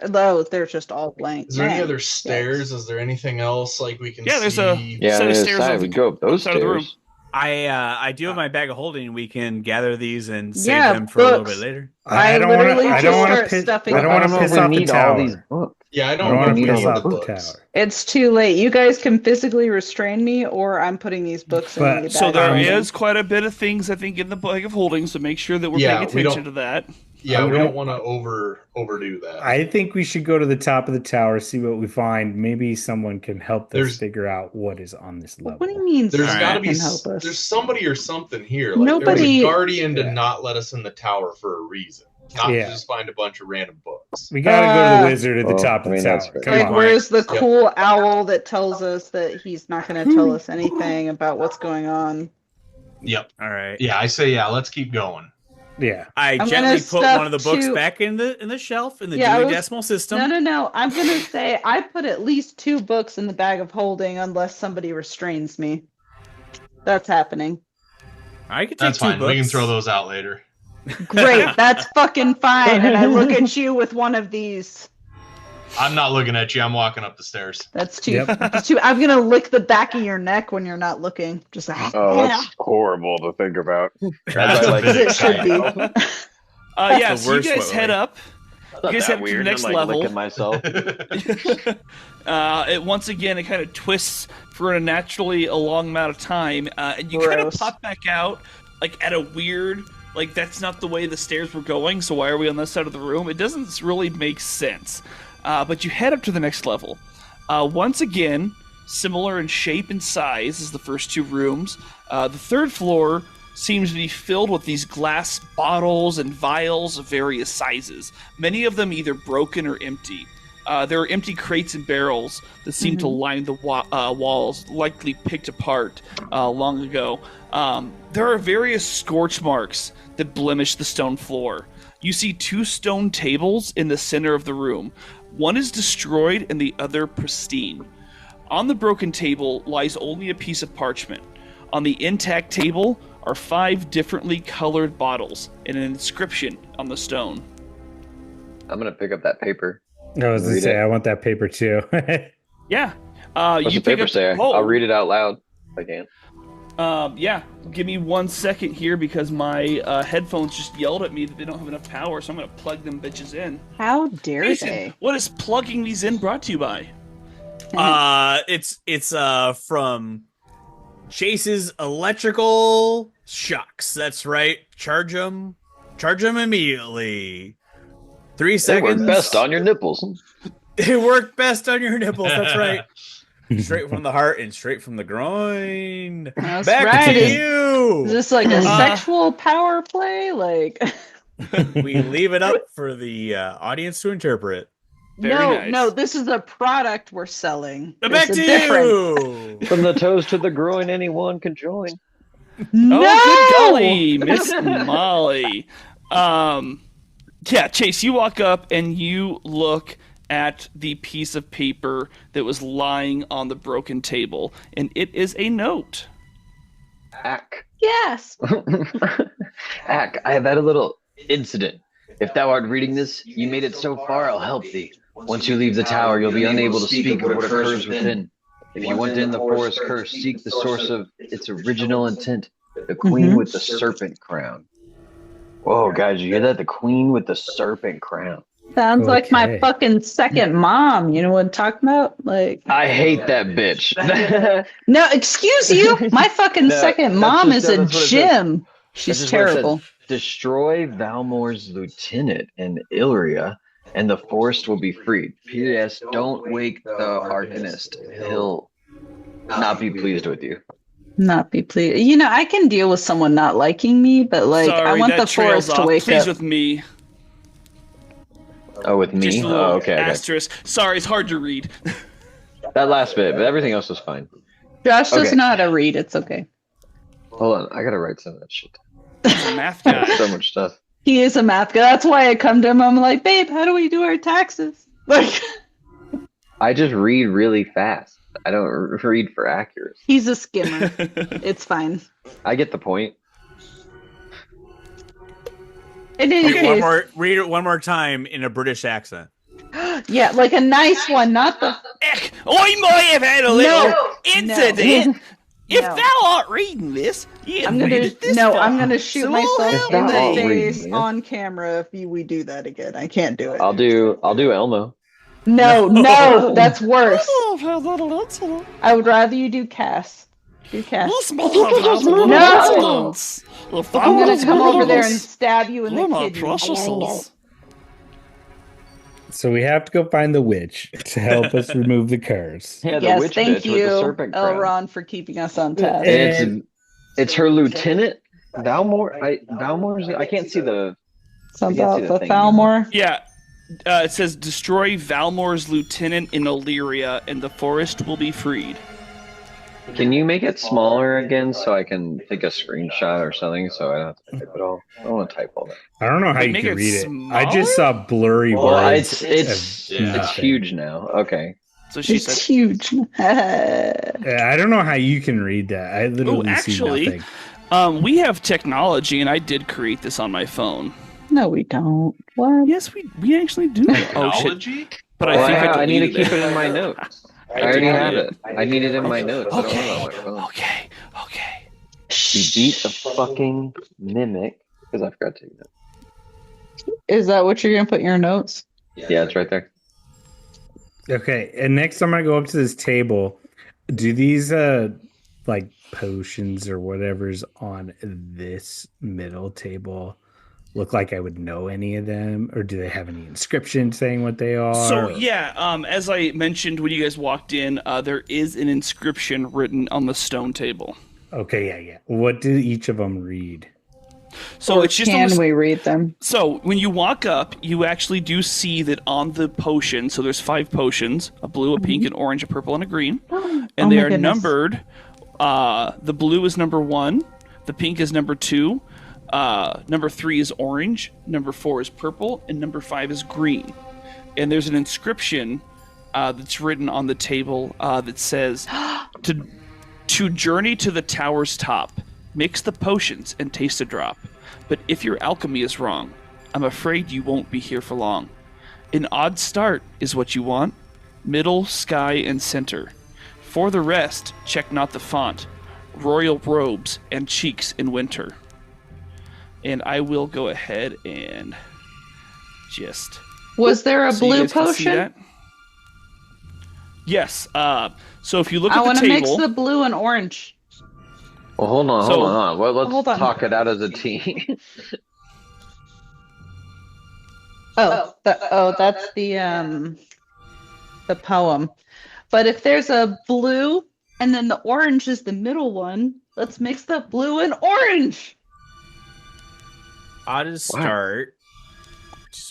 just all blank. Is there any Man, other stairs? yikes. Is there anything else we can? Yeah, there's see? Yeah, set of there's stairs side. on We the go up those side of the room. stairs. I do have my bag of holding. We can gather these and save Yeah, them for a little books. bit later. I don't wanna- literally I just don't wanna start piss- stuffing I don't want I to don't know piss if we off the need all tower. these books. Yeah, I I don't don't want need to any piss of off the the books. tower. It's too late. You guys can physically restrain me, or I'm putting these books in But- the So bag there of holding. is quite a bit of things I think in the bag of holding. So make sure that we're Yeah, paying we attention don't- to that. Yeah, I we don't- don't want to overdo that. I think we should go to the top of the tower, see what we find. Maybe someone can help us There's- figure out what is on this level. What do you mean? There's Alright. got to be can help us? there's somebody or something here. Nobody- There was a guardian Yeah. to not let us in the tower for a reason, not Yeah. to just find a bunch of random books. We gotta go to the wizard at the well, top of I the mean, that's tower. fair. Come Like, on. where's the Yep. cool owl that tells us that he's not going to tell us anything about what's going on? Yep. All right. Yeah, I say let's keep going. Yeah. I I'm gently gonna put stuff one of the books two- back in the shelf in the Yeah, I Dewey was- Decimal System. No. I'm going to say I put at least 2 books in the bag of holding unless somebody restrains me. That's happening. I could take That's 2 fine. books. We can throw those out later. Great. That's fucking fine. And I look at you with one of these. I'm not looking at you. I'm walking up the stairs. That's too. Yep. That's too. I'm going to lick the back of your neck when you're not looking. Just like, Oh, that's horrible to think about. That's I like a bit it should be. exciting. Yeah, the so you worst guys way. head up. Not You guys that head to the weird. next I'm like level. licking myself. Once again, it kind of twists for a naturally a long amount of time, and you kind of Gross. pop back out at a weird. That's not the way the stairs were going. So why are we on this side of the room? It doesn't really make sense. But you head up to the next level. Once again, similar in shape and size as the first 2 rooms. The third floor seems to be filled with these glass bottles and vials of various sizes, many of them either broken or empty. There are empty crates and barrels that seem to line the walls, likely picked apart long ago. There are various scorch marks that blemish the stone floor. You see 2 stone tables in the center of the room. One is destroyed and the other pristine. On the broken table lies only a piece of parchment. On the intact table are 5 differently colored bottles and an inscription on the stone. I'm gonna pick up that paper. I was gonna say, I want that paper too. Yeah. What's the paper say? I'll read it out loud if I can. Yeah. Give me 1 second here because my headphones just yelled at me that they don't have enough power, so I'm going to plug them bitches in. How dare Jason, they? what is plugging these in brought to you by? It's from Chase's Electrical Shocks. That's right. Charge them immediately. 3 seconds. They work best on your nipples. They work best on your nipples. That's right. Straight from the heart and straight from the groin. That's Back right. to you. Is this like a sexual power play? Like, we leave it up for the audience to interpret. Very nice. this is a product we're selling. Back There's to a difference. you. From the toes to the groin, anyone can join. No! Oh, good golly, Miss Molly. Yeah, Chase, you walk up and you look at the piece of paper that was lying on the broken table, and it is a note. Ack. Yes. Ack, I have had a little incident. If thou art reading this, you made it so far, I'll help thee. Once you leave the tower, you'll be unable to speak of what occurs within. If you want to end the forest curse, seek the source of its original intent, the queen with the serpent crown. Whoa, guys, you hear that? The queen with the serpent crown. Sounds like my fucking second mom. You know what I'm talking about? Like, I hate that bitch. no, excuse you. My fucking second mom is a gym. She's terrible. Destroy Valmore's lieutenant in Illyria, and the forest will be freed. P.S. Don't wake the Arcanist. He'll not be pleased with you. Not be pleased. You know, I can deal with someone not liking me, but like, Sorry, I want that the forest to wake Please up. with me. Oh, with me? Just a little Oh, okay. asterisk. Sorry, it's hard to read. That last bit, but everything else was fine. Josh does Okay. know how to read. It's okay. Hold on, I gotta write some of that shit. He's a math guy. So much stuff. He is a math guy. That's why I come to him. I'm like, babe, how do we do our taxes? Like, I just read really fast. I don't read for accuracy. he's a skimmer. It's fine. I get the point. In any case, Read it one more time in a British accent. yeah, like a nice one, not the. Heck, I might have had a little incident. If No. thou art reading this, you I'm made gonna it this no. far. I'm gonna shoot So myself help in me. the face Reading, on camera if we do that again. I can't do it. I'll do Elmo. No, that's worse. No. I would rather you do Cass. Do Cass. No. I'm gonna come over there and stab you in the kidney. So we have to go find the witch to help us remove the curse. Yeah, the Yes, witch thank bitch you, with the serpent crown. Elron, for keeping us on task. And it's her lieutenant, Valmore. Valmore's. I can't see the. Something I about can't see the thing. Falmore. Yeah. It says destroy Valmore's lieutenant in Illyria, and the forest will be freed. Can you make it smaller again so I can take a screenshot or something so I don't have to type it all? I don't want to type all that. I don't know how you Make can it read it. smaller? I just saw blurry Well, words. it's nothing. huge now. Okay. So she It's said, huge. I don't know how you can read that. I literally actually, see nothing. we have technology, and I did create this on my phone. No, we don't. What? Yes, we actually do. Oh shit! Technology? But Well, I think I need to deleted keep it in my notes. I already have it. I need it in my notes. I don't have it on my phone. Okay. You beat the fucking mimic because I forgot to do that. Is that what you're gonna put in your notes? Yeah, it's right there. Okay, and next time I go up to this table, do these like potions or whatever's on this middle table look like I would know any of them, or do they have any inscription saying what they are? So yeah, as I mentioned when you guys walked in, there is an inscription written on the stone table. Okay, yeah. What do each of them read? So Or it's just can we read them? So when you walk up, you actually do see that on the potion. So there's 5 potions: a blue, a pink, an orange, a purple, and a green. And Oh they my are goodness. numbered. The blue is number 1, the pink is number 2, number 3 is orange, number 4 is purple, and number 5 is green. And there's an inscription that's written on the table that says, to journey to the tower's top, mix the potions and taste a drop. But if your alchemy is wrong, I'm afraid you won't be here for long. An odd start is what you want. Middle, sky, and center. For the rest, check not the font. Royal robes and cheeks in winter. And I will go ahead and just... Was there a so you blue guys can see potion? that. Yes. So if you look I at the want to mix table... the blue and orange. Well, hold on. Well, let's Hold on. talk it out as a team. That's the poem. But if there's a blue and then the orange is the middle one, let's mix the blue and orange. Odd as start.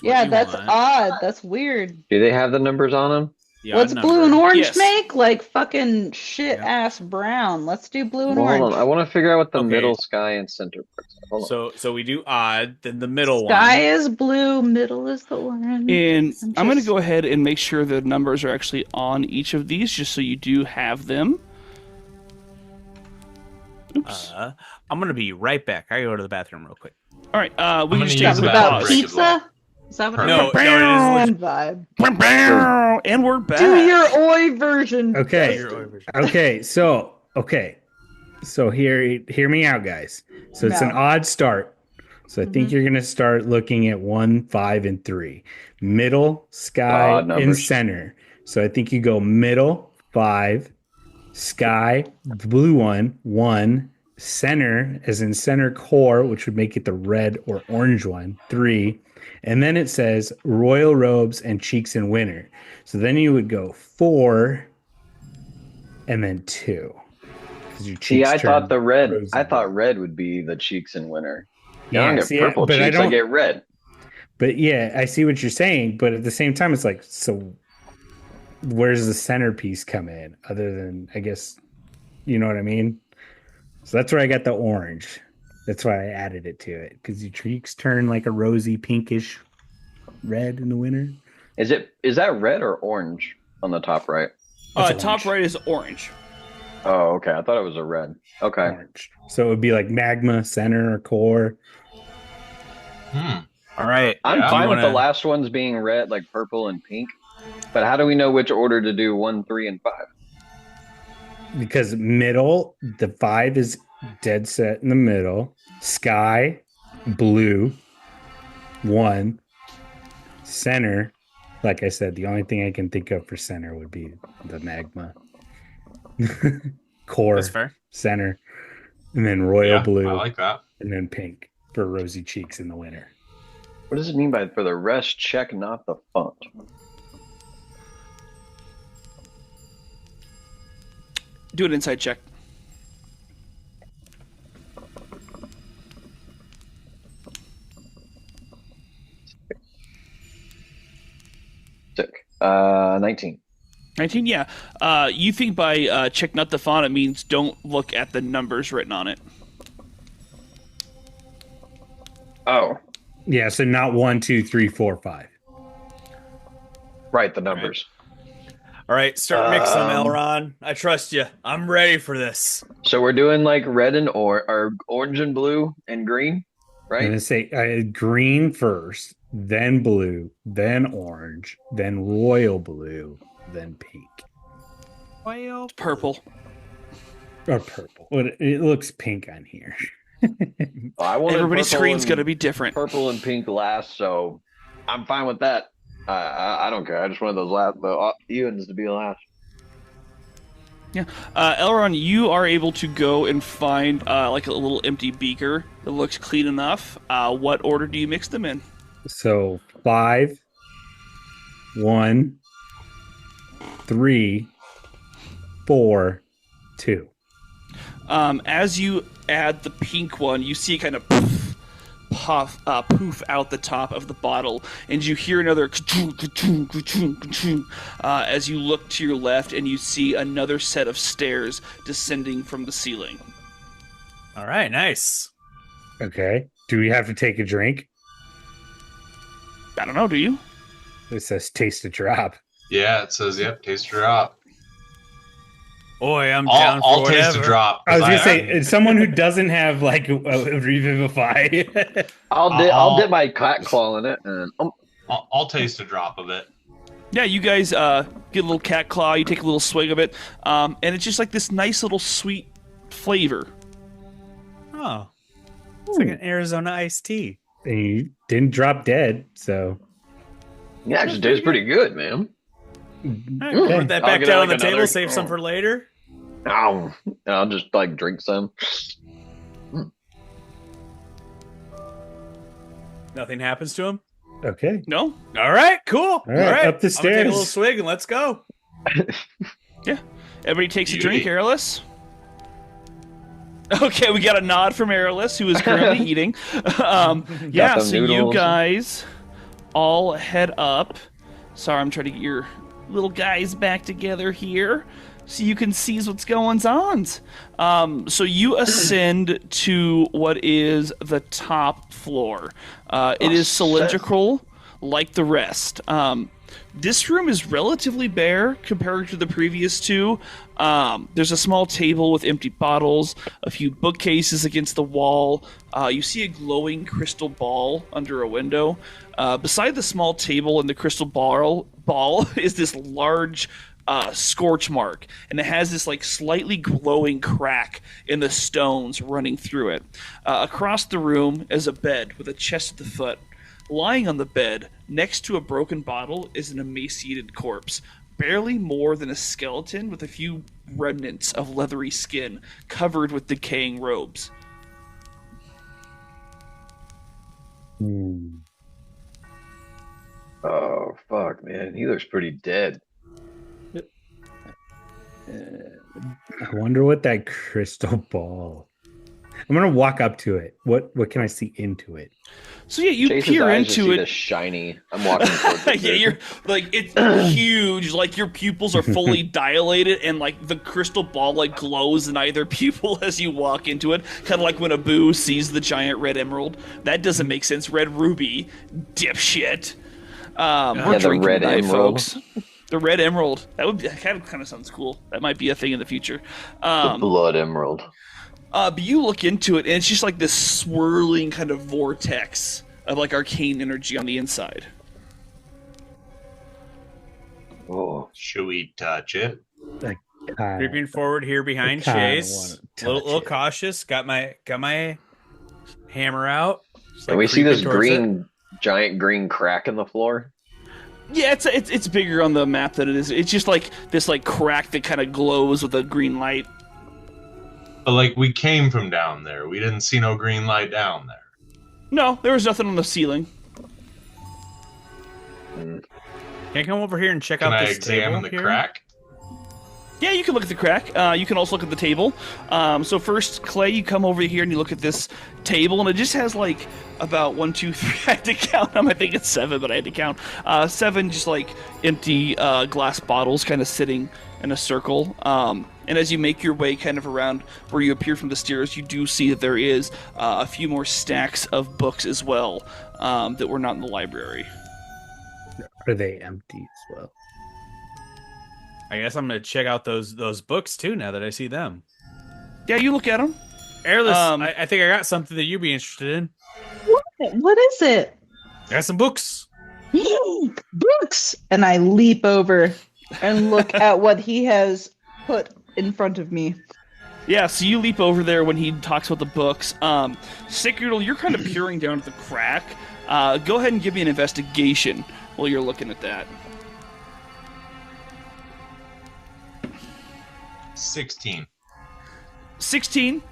Yeah, that's odd. That's weird. Do they have the numbers on them? Yeah, What's blue and orange Yes. make? Like fucking shit ass brown. Let's do blue and Well, orange. hold on. I want to figure out what the Okay. middle, sky, and center parts are. Hold on. So we do odd, then the middle Sky one. is blue, middle is the orange. And I'm going to just- go ahead and make sure the numbers are actually on each of these, just so you do have them. Oops. I'm gonna be right back. I gotta go to the bathroom real quick. All right. We I'm can gonna just use take the a bathroom about pause. break as well. pizza? Is that what Perfect. it is? No, it is. Vibe. And we're back. Do your oi version. Okay. Justin. So hear me out, guys. So it's an No. odd start. So I think you're gonna start looking at 1, 5, and 3. Middle, sky, Odd and numbers. center. So I think you go middle, 5, sky, the blue one, center, as in center core, which would make it the red or orange one, 3. And then it says royal robes and cheeks in winter. So then you would go 4 and then 2. Your See, cheeks I turn thought the red. rosy. I thought red would be the cheeks in winter. I Yeah, don't get see, purple but I cheeks. I don't. get red. But yeah, I see what you're saying. But at the same time, it's like, so where's the centerpiece come in? Other than, I guess, you know what I mean? So that's where I got the orange. That's why I added it to it, because your cheeks turn like a rosy pinkish red in the winter. Is that red or orange on the top right? That's Top orange. right is orange. Oh, okay. I thought it was a red. Okay. Orange. So it would be like magma, center, or core. All right. I'm Yeah. fine with the wanna- last ones being red, like purple and pink. But how do we know which order to do 1, 3, and 5? Because middle, the 5 is dead set in the middle. Sky, blue, 1. Center, like I said, the only thing I can think of for center would be the magma. Core, That's fair. center, and then royal Yeah, blue, I like that. and then pink for rosy cheeks in the winter. What does it mean by for the rest, check not the font? Do an inside check. Sick. 19. 19, yeah. You think by check not the font, it means don't look at the numbers written on it. Oh, Yeah, so not 1, 2, 3, 4, 5. right, the numbers. All right, start mixing them, Um, Elron. I trust you. I'm ready for this. So we're doing like red and or orange and blue and green, I'm right? gonna say green first, then blue, then orange, then royal blue, then pink. Well, Purple. Or purple. But it looks pink on here. I wanted Everybody's purple screen's and- going to be different. purple and pink last, so I'm fine with that. I don't care. I just wanted those the evens to be last. Elron, you are able to go and find like a little empty beaker that looks clean enough. What order do you mix them in? So 5, 1, 3, 4, 2. As you add the pink one, you see it kind of poof out the top of the bottle, and you hear another as you look to your left, and you see another set of stairs descending from the ceiling. All right, nice. Okay. Do we have to take a drink? I don't know, do you? It says taste a drop. Yeah, it says, yep, taste a drop. Boy, I'm down for I'll whatever. taste a drop. I was gonna say, someone who doesn't have like a revivify. I'll dip my cat claw in it, and I'll taste a drop of it. Yeah, you guys get a little cat claw, you take a little swig of it, and it's just like this nice little sweet flavor. Oh, it's like an Arizona iced tea. And you didn't drop dead, so yeah, actually tastes pretty good, man. Put that back down on the table, save some for later. Ow. And I'll just like drink some. Nothing happens to him. okay. No? All right, cool. All right, up the I'm gonna take a little stairs. swig and let's go. Yeah. Everybody takes a drink, Airless? Okay, we got a nod from Airless, who is currently eating. Yeah, them so you noodles. guys all head up. Sorry, I'm trying to get your little guys back together here so you can see what's going on. So you ascend to what is the top floor. It is cylindrical like the rest. This room is relatively bare compared to the previous two. There's a small table with empty bottles, a few bookcases against the wall. You see a glowing crystal ball under a window. Beside the small table and the crystal ball is this large scorch mark, and it has this like slightly glowing crack in the stones running through it. Across the room is a bed with a chest at the foot. Lying on the bed, next to a broken bottle, is an emaciated corpse, barely more than a skeleton with a few remnants of leathery skin covered with decaying robes. Oh fuck, man, he looks pretty dead. I wonder what that crystal ball. I'm gonna walk up to it. What can I see into it? So yeah, you Jason's peer eyes just into see it. this shiny. I'm walking towards it. Yeah, you're like, it's huge. Like your pupils are fully dilated, and like the crystal ball like glows in either pupil as you walk into it. Kind of like when Abu sees the giant red emerald. That doesn't make sense. Red ruby, dipshit. We're the drinking red tonight, emerald. folks. The red emerald. That would be, kind of sounds cool. That might be a thing in the future. The blood emerald. But you look into it, and it's just like this swirling kind of vortex of like arcane energy on the inside. Oh, Should we touch it? Creeping forward here behind kinda Chase. wanna Little touch it. cautious. Got my hammer out. Just, and like, we see this creeping towards it. giant green crack in the floor. Yeah, it's bigger on the map than it is. It's just like this like crack that kind of glows with a green light. But like we came from down there. We didn't see no green light down there. No, there was nothing on the ceiling. Can I come over here and check Can out I this examine table the here? crack? Yeah, you can look at the crack. You can also look at the table. So first, Clay, you come over here and you look at this table, and it just has like about 1, 2, 3. I had to count them. I think it's 7, but I had to count 7 just like empty glass bottles, kind of sitting in a circle. And as you make your way kind of around where you appear from the stairs, you do see that there is a few more stacks of books as well that were not in the library. Are they empty as well? I guess I'm gonna check out those books too now that I see them. Yeah, you look at them. Airless, I think I got something that you'd be interested in. What is it? I got some books. Books! And I leap over and look at what he has put in front of me. Yeah, so you leap over there when he talks about the books. Sickerdle, you're kind of peering down at the crack. Go ahead and give me an investigation while you're looking at that. 16. 16.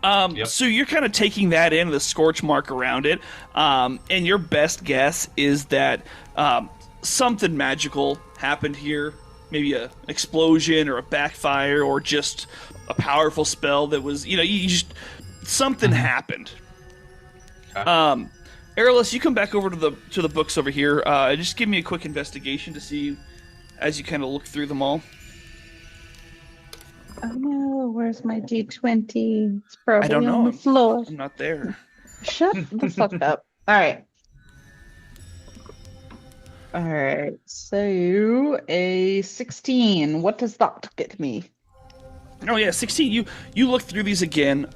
Yep. So you're kind of taking that in, the scorch mark around it, and your best guess is that something magical happened here. Maybe an explosion or a backfire or just a powerful spell that was, you just something happened. Okay. Airless, you come back over to the books over here. Just give me a quick investigation to see as you kind of look through them all. Oh no, where's my D20? It's probably I don't know. on the floor. I'm not there. Shut the fuck up. Alright. Alright, so a 16. What does that get me? Oh yeah, 16. You look through these again.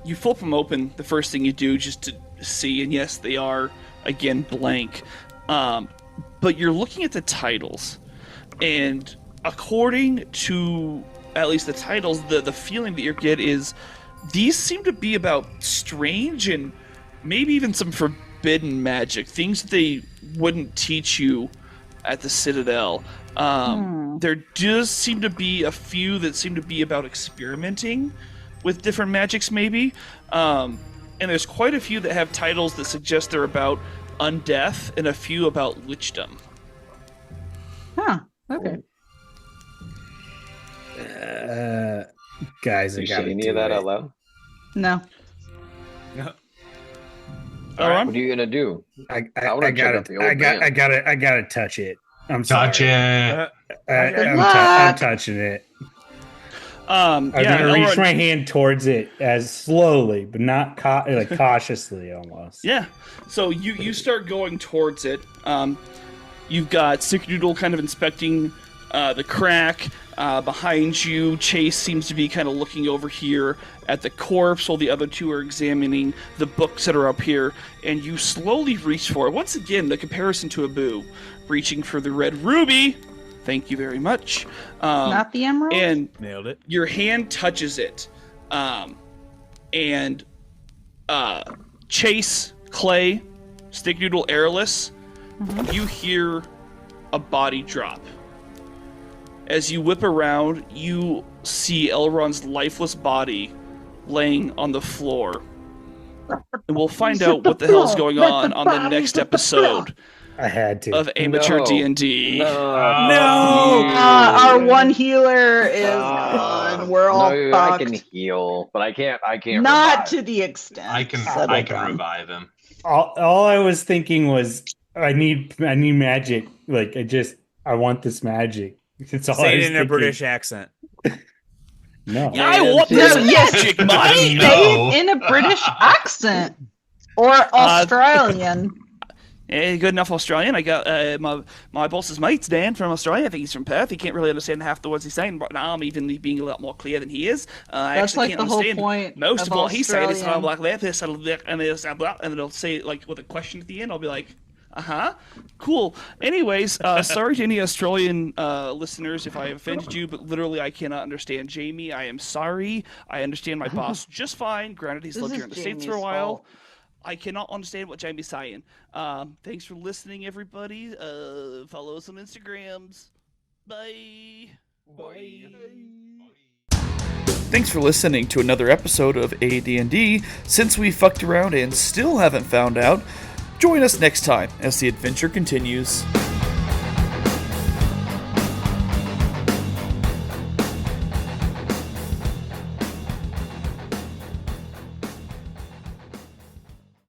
You flip them open. The first thing you do just to see, and yes, they are again blank. But you're looking at the titles, and according to at least the titles, the feeling that you get is these seem to be about strange and maybe even some forbidden magic, things that they wouldn't teach you at the Citadel. There does seem to be a few that seem to be about experimenting with different magics, maybe. And there's quite a few that have titles that suggest they're about undeath, and a few about lichdom. Huh, okay. Guys, I You gotta say any do of that it. out loud? No. All right. What are you gonna do? I wanna check gotta, out the old man. I gotta touch it. I'm sorry. Gotcha. I'm luck. touching it. Yeah, I'm gonna reach Elrond- my hand towards it as slowly, but not cautiously, almost. Yeah. So you start going towards it. You've got Snickerdoodle kind of inspecting the crack. Behind you, Chase seems to be kind of looking over here at the corpse, while the other two are examining the books that are up here. And you slowly reach for it. Once again, the comparison to Abu, reaching for the red ruby. Thank you very much. Not the emerald? And Nailed it. your hand touches it, and Chase, Clay, Sticknoodle, Airless, you hear a body drop. As you whip around, you see Elrond's lifeless body laying on the floor. And we'll find out what the hell's going on the next episode I had to. of Amateur No. D&D. No! Our one healer is gone. We're all no, fucked. I can heal, but I can't. Not revive. to the extent. I can Settle. revive him. All I was thinking was, I need magic. Like, I want this magic. It's all I Say was it in a thinking. British accent. No. Yeah, I want this magic, Mike! Say No. it in a British accent. Or Australian. Good enough Australian. I got my boss's mate's Dan from Australia. I think he's from Perth. He can't really understand half the words he's saying, but now I'm even being a lot more clear than he is. I That's actually like can't the whole understand point most of what he's saying. It's kind of Australian. like this, and then it'll say like with a question at the end. I'll be like, cool. Anyways, sorry to any Australian listeners if I offended you, but literally I cannot understand Jamie. I am sorry. I understand my boss just fine. Granted, he's This lived is here in the States for a Jamie's while. fault. I cannot understand what Jamie's saying. Thanks for listening, everybody. Follow us on Instagrams. Bye. Bye. Thanks for listening to another episode of AD&D. Since we fucked around and still haven't found out, join us next time as the adventure continues.